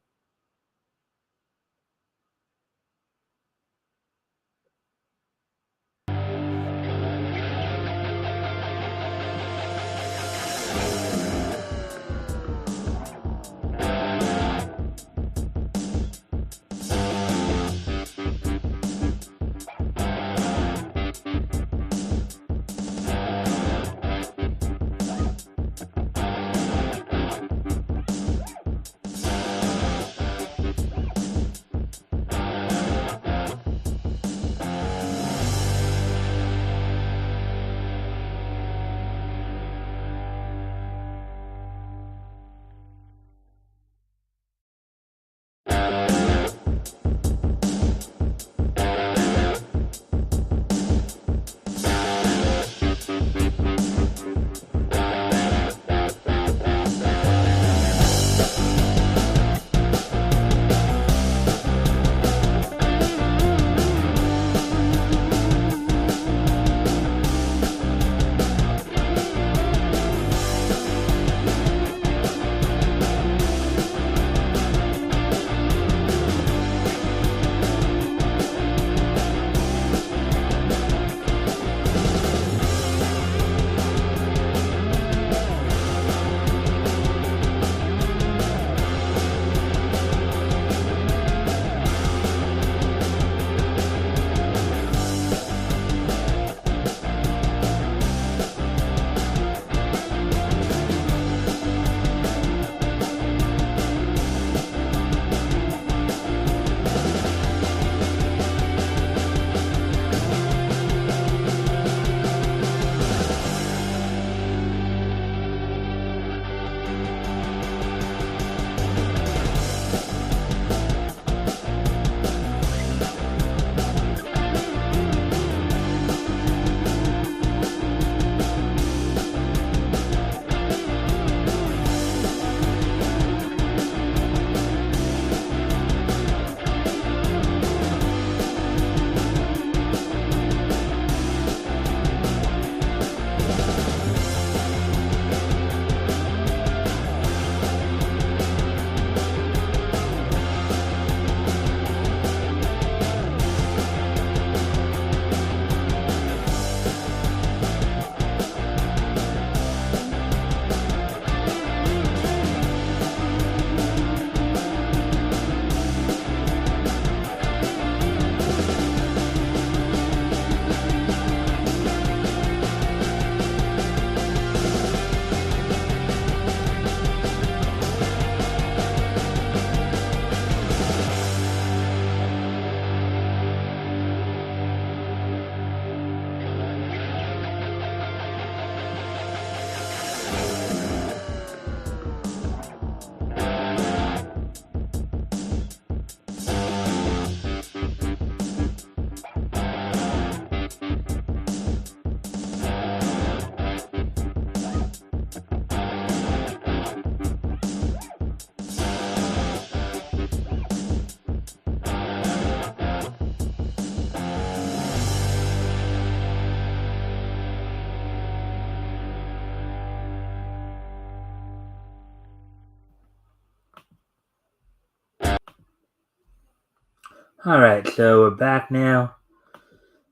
All right, so we're back now.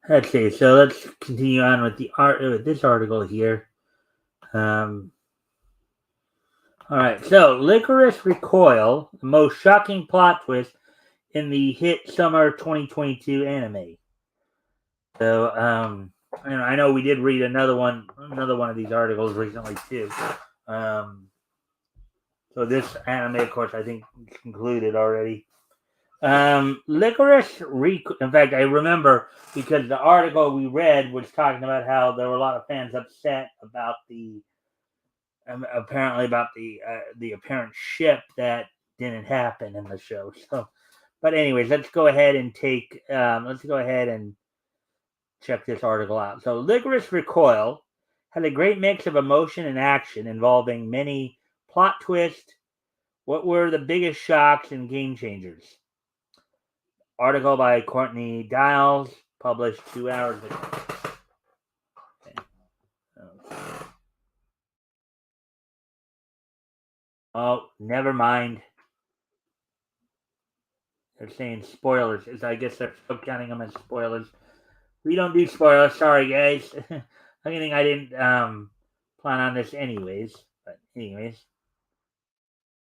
Let's see. So let's continue on with the art with this article here. Um, all right. So Licorice Recoil, the most shocking plot twist in the hit summer 2022 anime. So I know we did read another one of these articles recently too. So this anime, of course, I think is concluded already. Licorice in fact, I remember because the article we read was talking about how there were a lot of fans upset about apparently about the apparent ship that didn't happen in the show. So, but anyways, let's go ahead and check this article out. So, Licorice Recoil had a great mix of emotion and action involving many plot twists. What were the biggest shocks and game changers? Article by Courtney Giles, published 2 hours ago. Okay. Oh, never mind. They're saying spoilers. I guess they're still counting them as spoilers. We don't do spoilers. Sorry, guys. I didn't plan on this anyways. But anyways,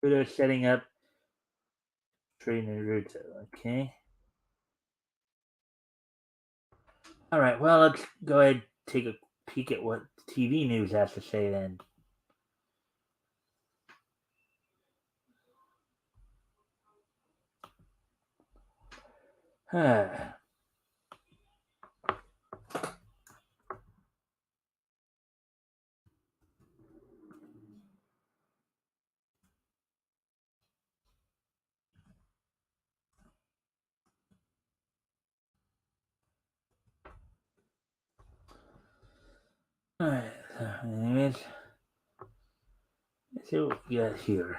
Naruto setting up Tree Naruto. Okay. All right. Well, let's go ahead and take a peek at what TV news has to say then. All right. Anyways, let's see what we got here.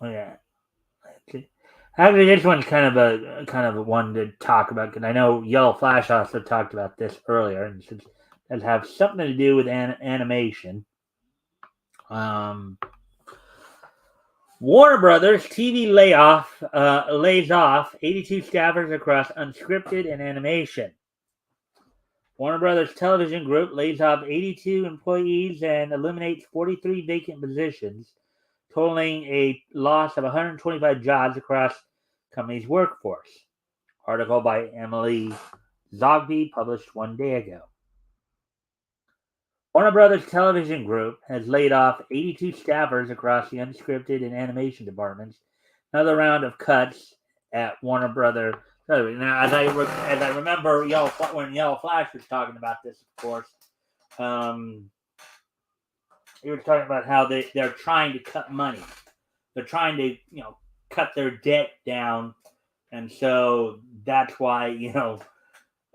Oh yeah. Actually, this one's kind of a one to talk about because I know Yellow Flash also talked about this earlier, and since it has something to do with animation. Warner Brothers TV lays off 82 staffers across unscripted and animation. Warner Brothers Television Group lays off 82 employees and eliminates 43 vacant positions, totaling a loss of 125 jobs across the company's workforce. Article by Emily Zogby, published 1 day ago. Warner Brothers Television Group has laid off 82 staffers across the unscripted and animation departments. Another round of cuts at Warner Brothers. Now, as I remember, when Yellow Flash was talking about this, of course, he was talking about how they're trying to cut money. They're trying to cut their debt down, and so that's why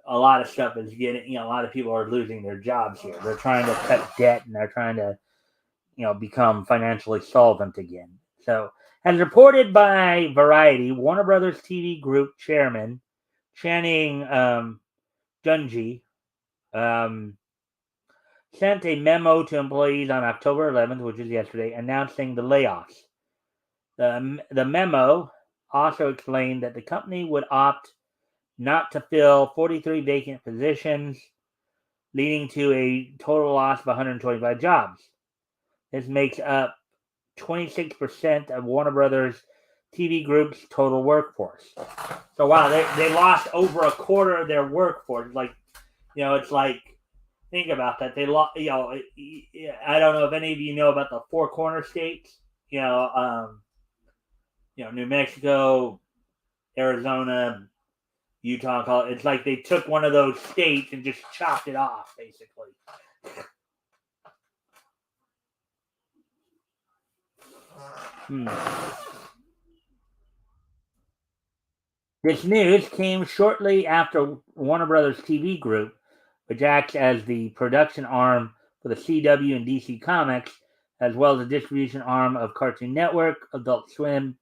a lot of stuff is getting, a lot of people are losing their jobs here. They're trying to cut debt and they're trying to, become financially solvent again. So, as reported by Variety, Warner Brothers TV Group Chairman Channing Dungey sent a memo to employees on October 11th, which is yesterday, announcing the layoffs. The memo also explained that the company would opt not to fill 43 vacant positions, leading to a total loss of 125 jobs. This makes up 26% of Warner Brothers TV Group's total workforce. So wow, they lost over a quarter of their workforce. It's like, think about that. They lost. I don't know if any of you know about the Four Corner states. New Mexico, Arizona, Utah. It's like they took one of those states and just chopped it off, basically. This news came shortly after Warner Brothers TV Group, which acts as the production arm for the CW and DC Comics, as well as the distribution arm of Cartoon Network, Adult Swim,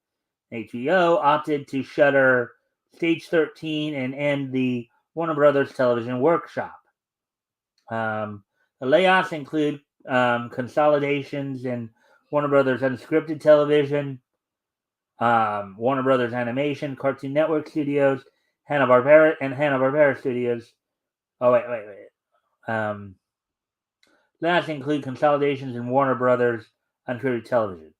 and HBO, opted to shutter Stage 13 and end the Warner Brothers Television Workshop. The layoffs include consolidations in Warner Brothers Unscripted Television, Warner Brothers Animation, Cartoon Network Studios, Hanna-Barbera Studios. Oh, wait. Layoffs include consolidations in Warner Brothers Unscripted Television.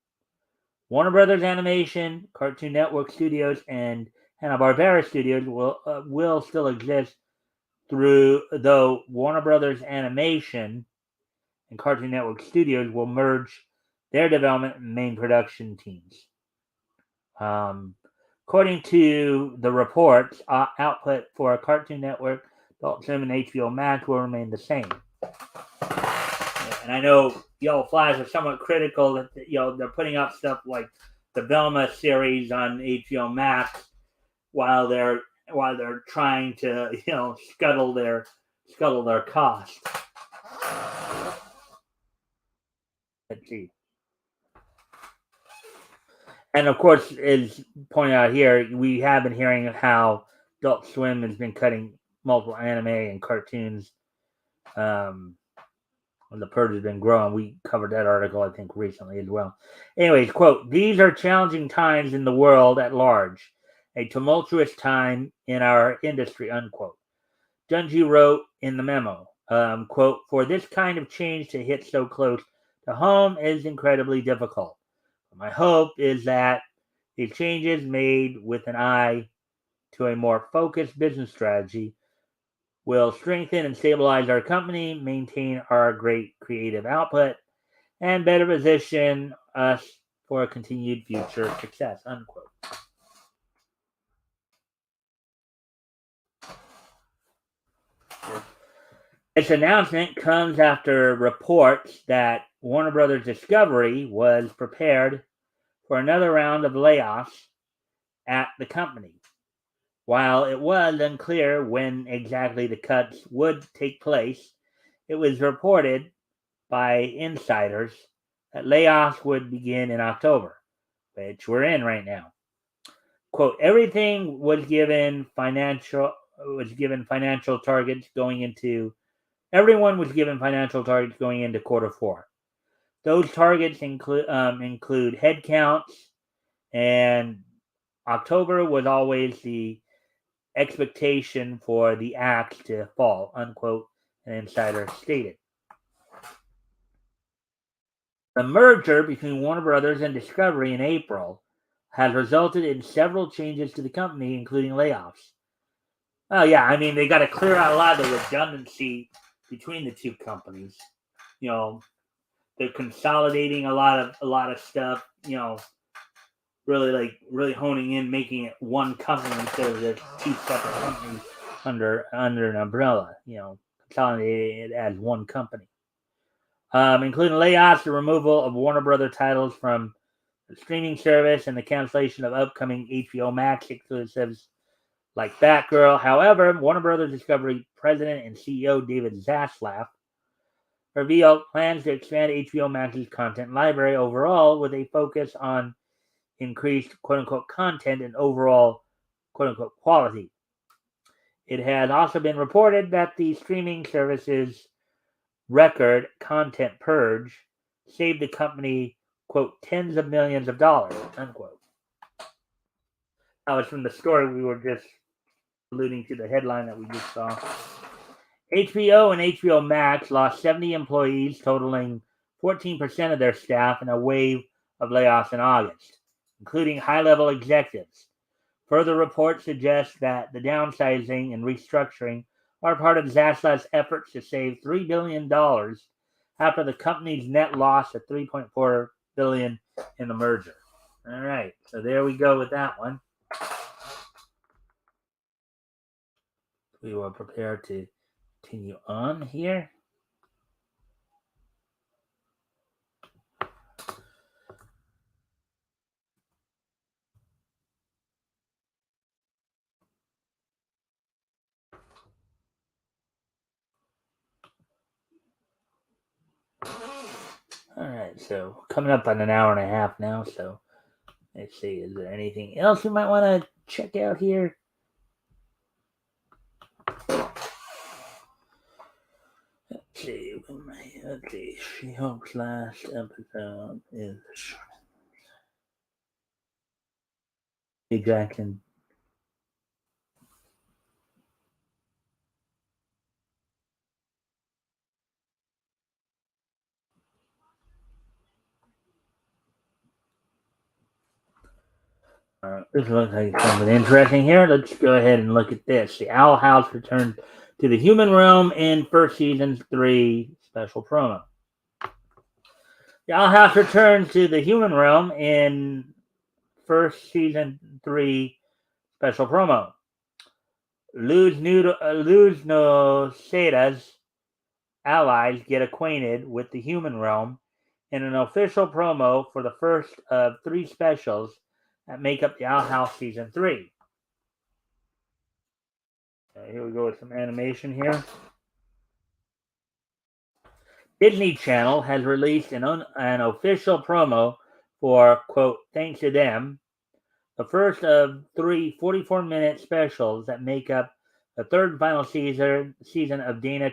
Warner Brothers Animation, Cartoon Network Studios, and Hanna-Barbera Studios will still exist though Warner Brothers Animation and Cartoon Network Studios will merge their development and main production teams. According to the reports, output for Cartoon Network, Adult Swim, and HBO Max will remain the same. And I know Yellow Flash are somewhat critical that they're putting up stuff like the Velma series on HBO Max while they're trying to scuttle their cost. Let's see. And of course, as pointed out here, we have been hearing how Adult Swim has been cutting multiple anime and cartoons. When the purge has been growing. We covered that article, I think, recently as well. Anyways, quote, "These are challenging times in the world at large, a tumultuous time in our industry," unquote. Dungy wrote in the memo, quote, "For this kind of change to hit so close to home is incredibly difficult. My hope is that these changes made with an eye to a more focused business strategy will strengthen and stabilize our company, maintain our great creative output, and better position us for continued future success," unquote. This announcement comes after reports that Warner Brothers Discovery was prepared for another round of layoffs at the company. While it was unclear when exactly the cuts would take place, it was reported by insiders that layoffs would begin in October, which we're in right now. Quote, everyone was given financial targets going into quarter four. Those targets include headcounts, and October was always the expectation for the axe to fall, unquote, an insider stated. The merger between Warner Brothers and Discovery in April has resulted in several changes to the company, including layoffs. Oh yeah, I mean, they got to clear out a lot of the redundancy between the two companies. They're consolidating a lot of stuff. Really honing in, making it one company instead of the two separate companies under an umbrella. Consolidating it as one company. Including layoffs, the removal of Warner Brothers titles from the streaming service, and the cancellation of upcoming HBO Max exclusives like Batgirl. However, Warner Brothers Discovery President and CEO David Zaslav revealed plans to expand HBO Max's content library overall with a focus on increased quote-unquote content and overall quote-unquote quality. It has also been reported that the streaming service's record content purge saved the company, quote, tens of millions of dollars, unquote. That was from the story we were just alluding to, the headline that we just saw. HBO and HBO Max lost 70 employees, totaling 14% of their staff, in a wave of layoffs in August, including high-level executives. Further reports suggest that the downsizing and restructuring are part of Zaslav's efforts to save $3 billion after the company's net loss of $3.4 billion in the merger. All right, so there we go with that one. We will prepare to continue on here. All right. right, so coming up on an hour and a half now, so let's see, is there anything else you might want to check out here? Let's see. She-Hulk's last episode is Jackson. This looks like something interesting here. Let's go ahead and look at this. The Owl House returned to the human realm in first season's 3 special promo. The Owl House returns to the human realm in first season 3 special promo. Luz No Seda's allies get acquainted with the human realm in an official promo for the first of 3 specials that make up the Owl House Season 3. Here we go with some animation here. Disney Channel has released an official promo for, quote, thanks to them, the first of 3 44-minute specials that make up the 3rd and final season of Dana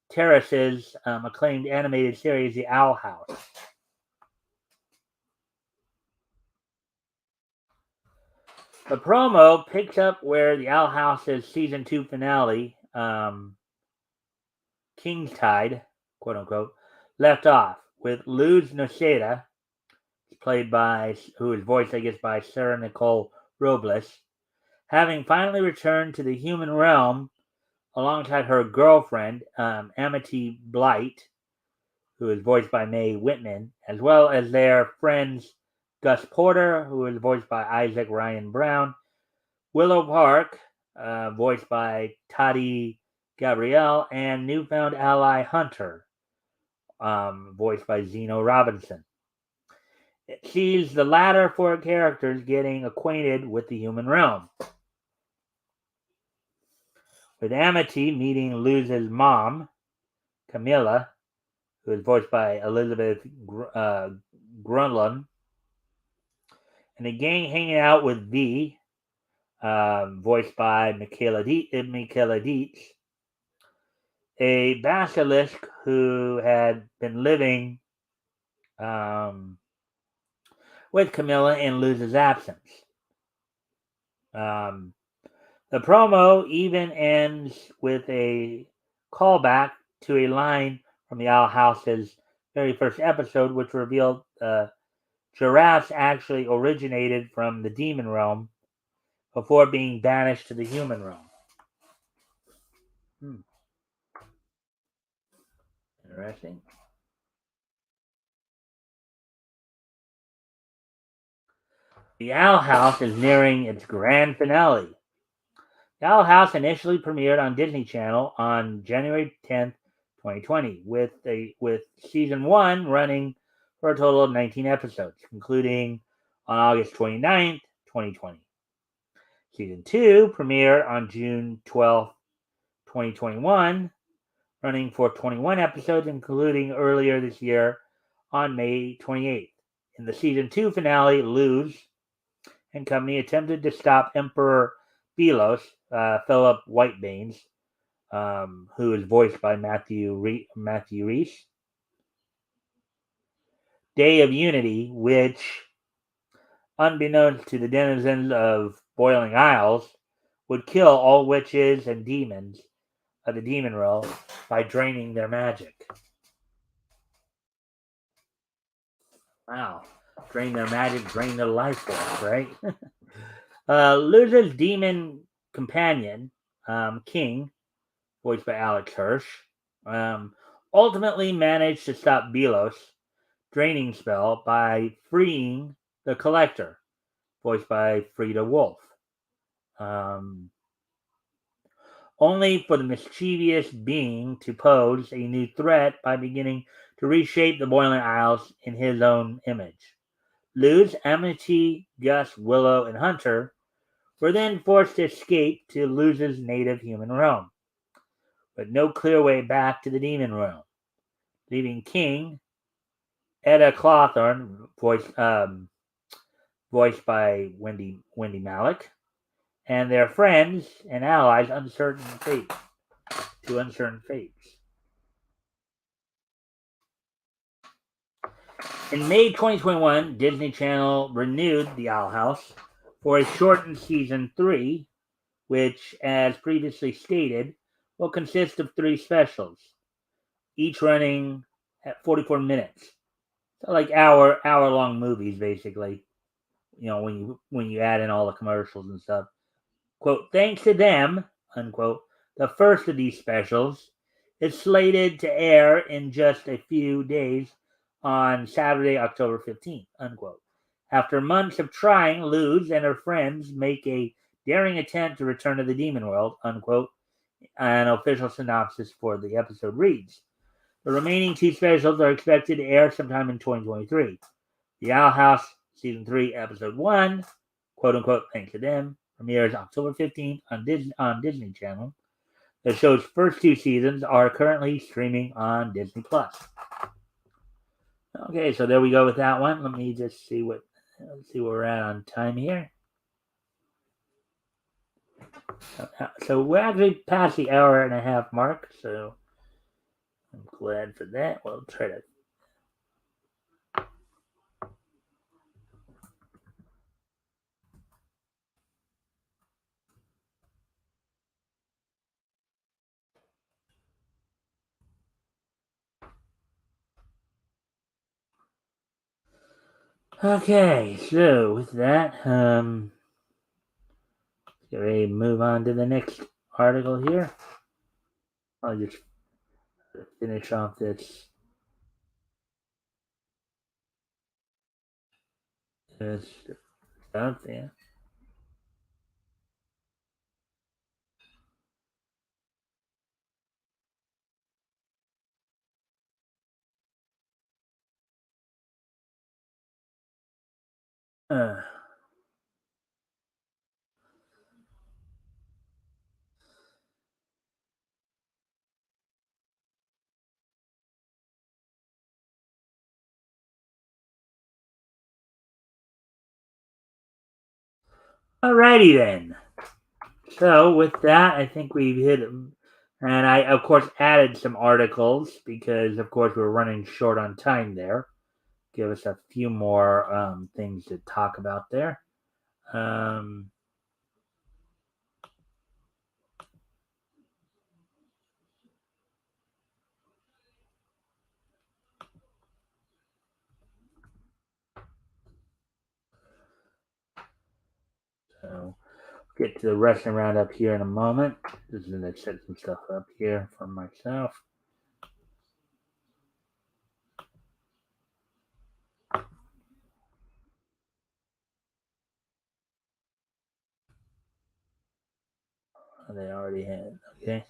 Terrace's acclaimed animated series, The Owl House. The promo picks up where the Owl House's season 2 finale, King's Tide, quote unquote, left off, with Luz Noceda, who is voiced, I guess, by Sarah Nicole Robles, having finally returned to the human realm alongside her girlfriend, Amity Blight, who is voiced by Mae Whitman, as well as their friends Gus Porter, who is voiced by Isaac Ryan Brown, Willow Park, voiced by Toddy Gabrielle, and newfound ally Hunter, voiced by Zeno Robinson. It sees the latter 4 characters getting acquainted with the human realm, with Amity meeting Luz's mom, Camilla, who is voiced by Elizabeth Grunlund, and the gang hanging out with V, voiced by Michaela Dietz, a basilisk who had been living with Camilla in Luz's absence. The promo even ends with a callback to a line from the Owl House's very first episode, which revealed giraffes actually originated from the demon realm before being banished to the human realm. Interesting. The Owl House is nearing its grand finale. The Owl House initially premiered on Disney Channel on January 10th, 2020, with season 1 running for a total of 19 episodes, concluding on August 29th, 2020. Season 2 premiered on June 12th, 2021, running for 21 episodes, including earlier this year on May 28th. In the season 2 finale, Luz and company attempted to stop Emperor Belos, Philip Whitebanes, who is voiced by Matthew Rhys. Day of Unity, which, unbeknownst to the denizens of Boiling Isles, would kill all witches and demons of the demon realm by draining their magic. Wow. Drain their magic, drain their life force, right? Luz's demon companion, King, voiced by Alex Hirsch, ultimately managed to stop Belos' draining spell by freeing the Collector, voiced by Frida Wolf. Only for the mischievous being to pose a new threat by beginning to reshape the Boiling Isles in his own image. Luz, Amity, Gus, Willow, and Hunter were then forced to escape to Luz's native human realm, but no clear way back to the demon realm, leaving King Etta Cawthorn, voiced by Wendy Malick, and their friends and allies, Uncertain Fates. In May 2021, Disney Channel renewed The Owl House for a shortened season 3, which, as previously stated, will consist of 3 specials, each running at 44 minutes. So like hour long movies, basically. When you add in all the commercials and stuff. Quote, thanks to them, unquote, the first of these specials is slated to air in just a few days on Saturday, October 15th, unquote. After months of trying, Luz and her friends make a daring attempt to return to the demon world, unquote. An official synopsis for the episode reads, the remaining 2 specials are expected to air sometime in 2023. The Owl House Season 3, Episode 1, quote unquote, thanks to them, premieres October 15th on Disney Channel. The show's first 2 seasons are currently streaming on Disney Plus. Okay, so there we go with that one. Let me just see where we're at on time here. So we're actually past the hour and a half mark, so I'm glad for that. We'll try to. Okay, so with that, get ready to move on to the next article here. I'll just finish off this stuff, yeah. Alrighty then. So with that, I think we've hit them. And I, of course, added some articles because, of course, we're running short on time there. Give us a few more things to talk about there. So get to the wrestling roundup here in a moment. Just going to set some stuff up here for myself. They already had. Okay.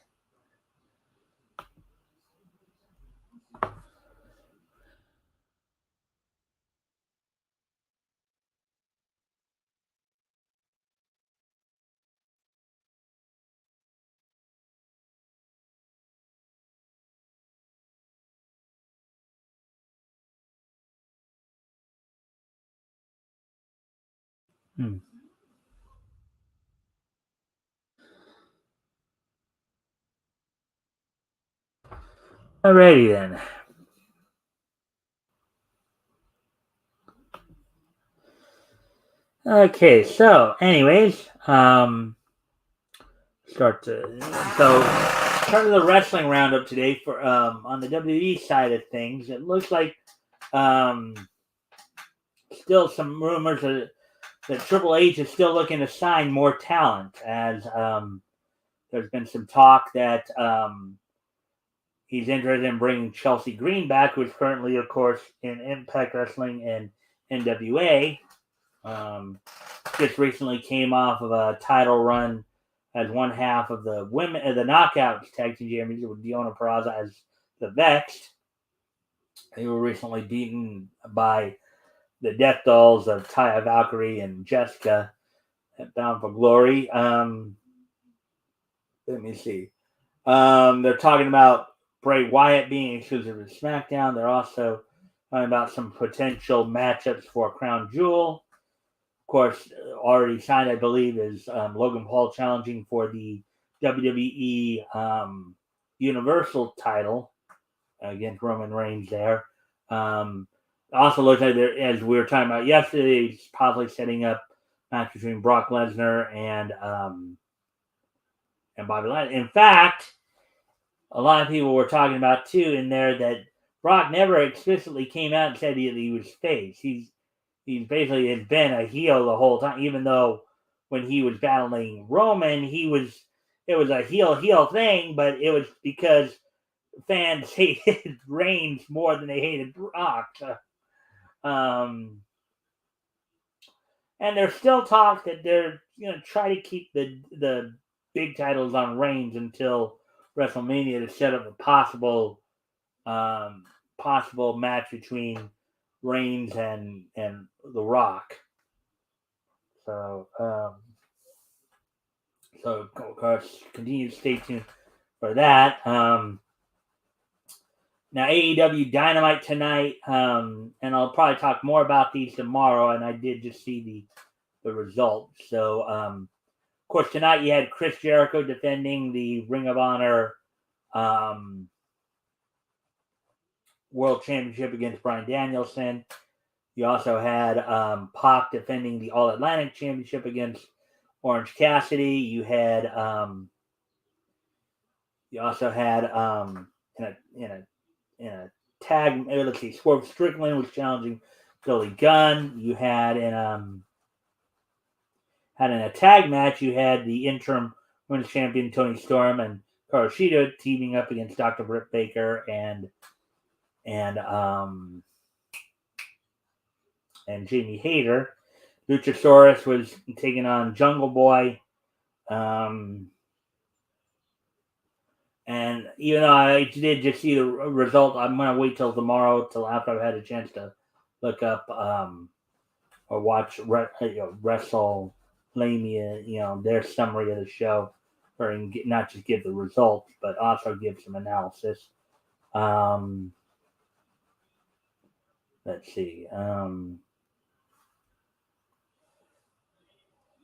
Alrighty then. Okay, so anyways, start of the wrestling roundup today for on the WWE side of things. It looks like still some rumors that Triple H is still looking to sign more talent, as there's been some talk that he's interested in bringing Chelsea Green back, who is currently, of course, in Impact Wrestling and NWA. Just recently came off of a title run as one half of the the Knockouts Tag Team Champions with Deonna Purrazzo as the Vexed. They were recently beaten by the Death Dolls of Taya Valkyrie and Jessica at Bound for Glory. Let me see. They're talking about Bray Wyatt being exclusive to SmackDown. They're also talking about some potential matchups for Crown Jewel. Of course, already signed, I believe, is Logan Paul challenging for the WWE Universal title against Roman Reigns there. Also looks like there, as we were talking about yesterday, it's possibly setting up a match between Brock Lesnar and Bobby Lashley. In fact, a lot of people were talking about too in there that Brock never explicitly came out and said he was face. He's basically has been a heel the whole time, even though when he was battling Roman, it was a heel thing, but it was because fans hated Reigns more than they hated Brock. And there's still talk that they're try to keep the big titles on Reigns until WrestleMania to set up a possible match between Reigns and The Rock. So of course, continue to stay tuned for that. Now AEW Dynamite tonight, and I'll probably talk more about these tomorrow. And I did just see the results. So of course tonight you had Chris Jericho defending the Ring of Honor World Championship against Bryan Danielson. You also had Pac defending the All Atlantic Championship against Orange Cassidy. You had also had in a tag. Let's see, Swerve Strickland was challenging Billy Gunn. You had in a tag match. You had the interim women's champion Toni Storm and Hikaru Shida teaming up against Dr. Britt Baker and Jamie Hayter. Luchasaurus was taking on Jungle Boy. And even though I did just see the result, I'm going to wait till tomorrow, till after I've had a chance to look up or watch WrestleMania, their summary of the show, or not just give the results, but also give some analysis. Let's see.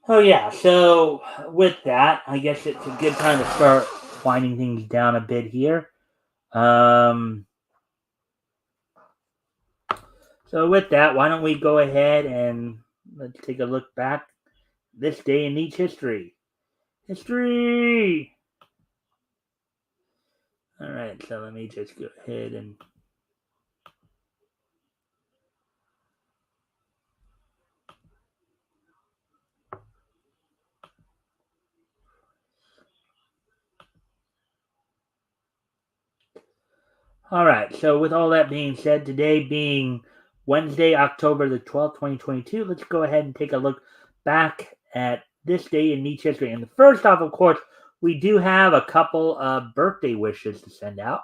Oh yeah, so with that, I guess it's a good time to start winding things down a bit here. So with that, why don't we go ahead and let's take a look back this day in each history. History! All right, so let me just go ahead and all right, so with all that being said, today being Wednesday, October the 12th, 2022, let's go ahead and take a look back at this day in Nietzsche history. And first off, of course, we do have a couple of birthday wishes to send out.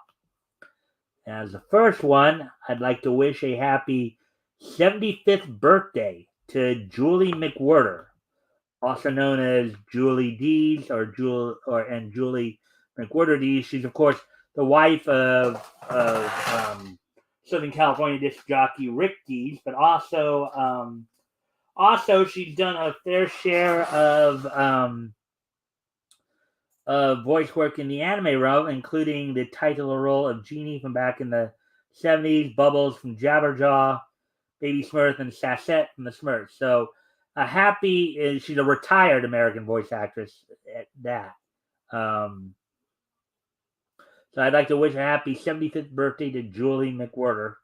As the first one, I'd like to wish a happy 75th birthday to Julie McWhirter, also known as Julie Dees and Julie McWhirter Dees. She's of course the wife of Southern California disc jockey Rick Dees, but also she's done a fair share of voice work in the anime realm, including the title role of Genie from back in the 70s, Bubbles from Jabberjaw, Baby Smurf, and Sassette from the Smurfs. So she's a retired American voice actress at that. So I'd like to wish a happy 75th birthday to Julie McWhirter,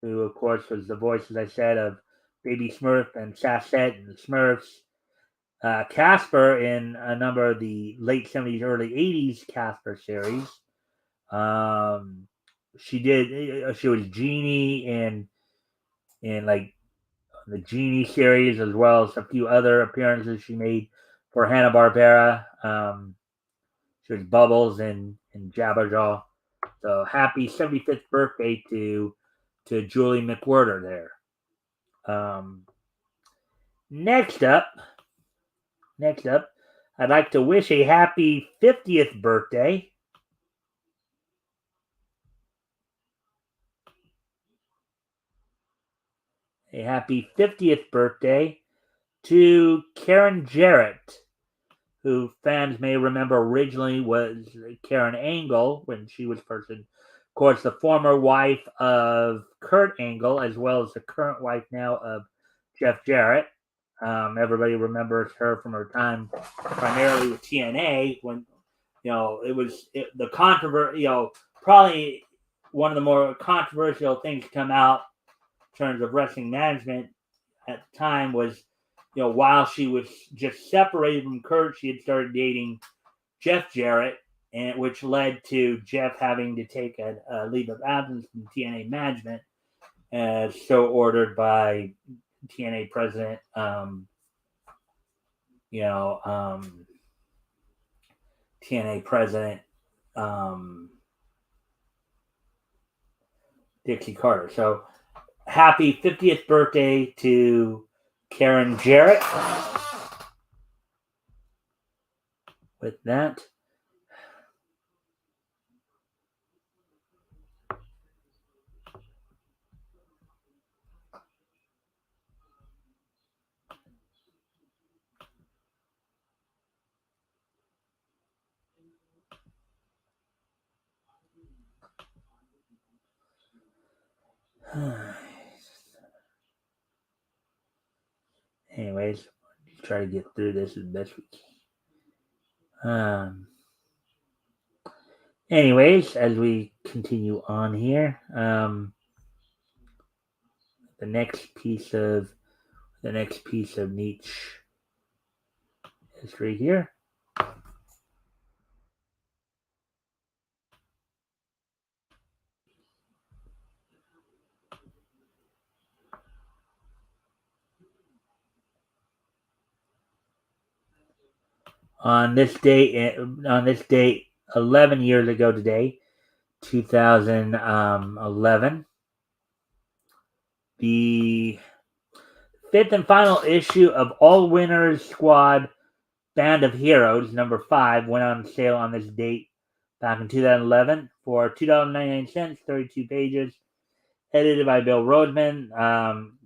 who, of course, was the voice, as I said, of Baby Smurf and Sassette and the Smurfs. Casper in a number of the late 70s, early 80s Casper series. She was Genie in like the Genie series, as well as a few other appearances she made for Hanna-Barbera. She was Bubbles in Jabberjaw. So happy 75th birthday to Julie McWhirter there. Next up, I'd like to wish a happy 50th birthday a happy 50th birthday to Karen Jarrett, who fans may remember originally was Karen Angle when she was first in. Of course, the former wife of Kurt Angle, as well as the current wife now of Jeff Jarrett. Everybody remembers her from her time primarily with TNA when, it was the controversy, probably one of the more controversial things to come out in terms of wrestling management at the time was, while she was just separated from Kurt, she had started dating Jeff Jarrett, and which led to Jeff having to take a leave of absence from TNA management, as so ordered by TNA president, TNA president Dixie Carter. So happy 50th birthday to Karen Jarrett. With that, anyways, try to get through this as best we can. Anyways, as we continue on here, the next piece of niche history here. On this date, 11 years ago today, 2011, the fifth and final issue of All Winners Squad Band of Heroes, number 5, went on sale on this date back in 2011 for $2.99, 32 pages, edited by Bill Roseman.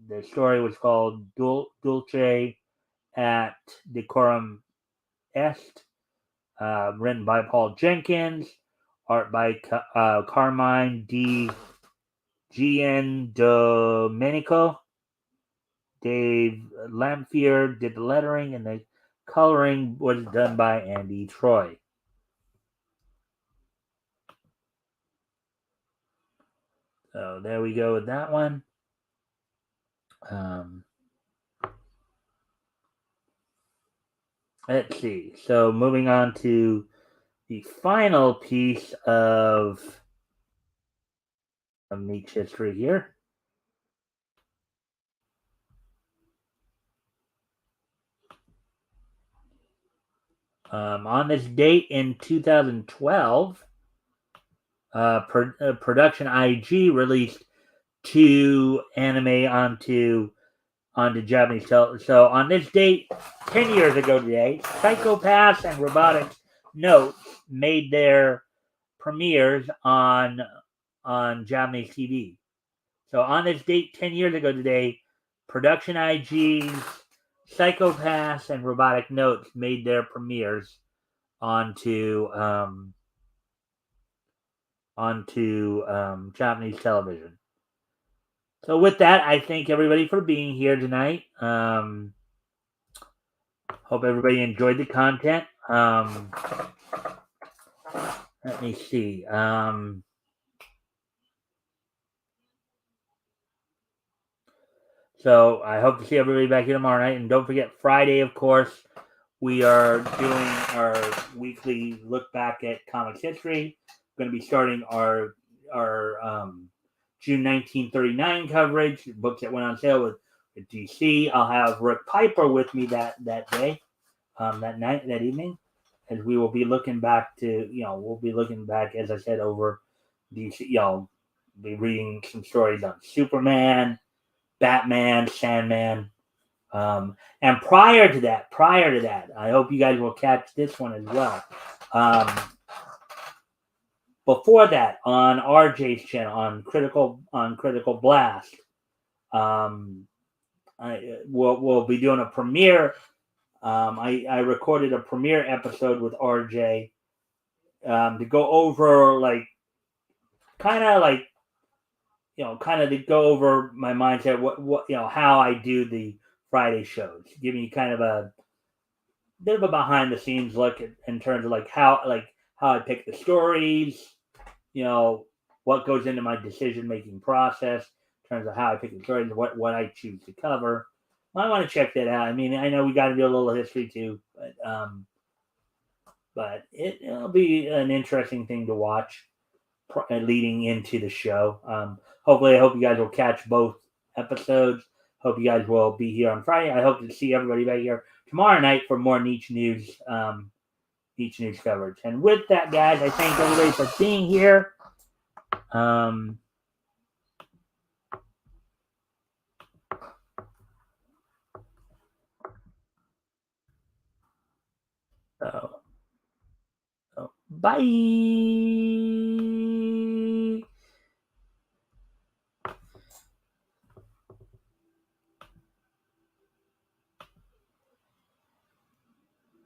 The story was called Dulce at Decorum Est, written by Paul Jenkins, art by Carmine Di Giandomenico. Dave Lamphere did the lettering, and the coloring was done by Andy Troy. So there we go with that one. Let's see. So moving on to the final piece of niche history here. On this date in 2012, Production IG released 2 anime onto Japanese television. So on this date, 10 years ago today, Psycho-Pass and Robotic Notes made their premieres on Japanese TV. So on this date, 10 years ago today, Production IG's Psycho-Pass and Robotic Notes made their premieres onto Japanese television. So with that, I thank everybody for being here tonight. Hope everybody enjoyed the content. Let me see. So I hope to see everybody back here tomorrow night. And don't forget, Friday, of course, we are doing our weekly look back at comics history. We're going to be starting our June 1939 coverage, books that went on sale with DC. I'll have Rick Piper with me that day, that evening, as we will be looking back to, as I said, over DC. Be reading some stories on Superman, Batman, Sandman. And prior to that, I hope you guys will catch this one as well. Before that, on RJ's channel, on Critical Blast, we'll be doing a premiere. I recorded a premiere episode with RJ to go over kind of to go over my mindset, what how I do the Friday shows, give me kind of a bit of a behind the scenes look in terms of how I pick the stories, what goes into my decision making process in terms of how I pick the stories, what I choose to cover. I want to check that out. I mean, I know we got to do a little history too, but it'll be an interesting thing to watch leading into the show. Hopefully, I hope you guys will catch both episodes. Hope you guys will be here on Friday. I hope to see everybody back here tomorrow night for more niche news coverage. And with that, guys, I thank everybody for being here. So bye.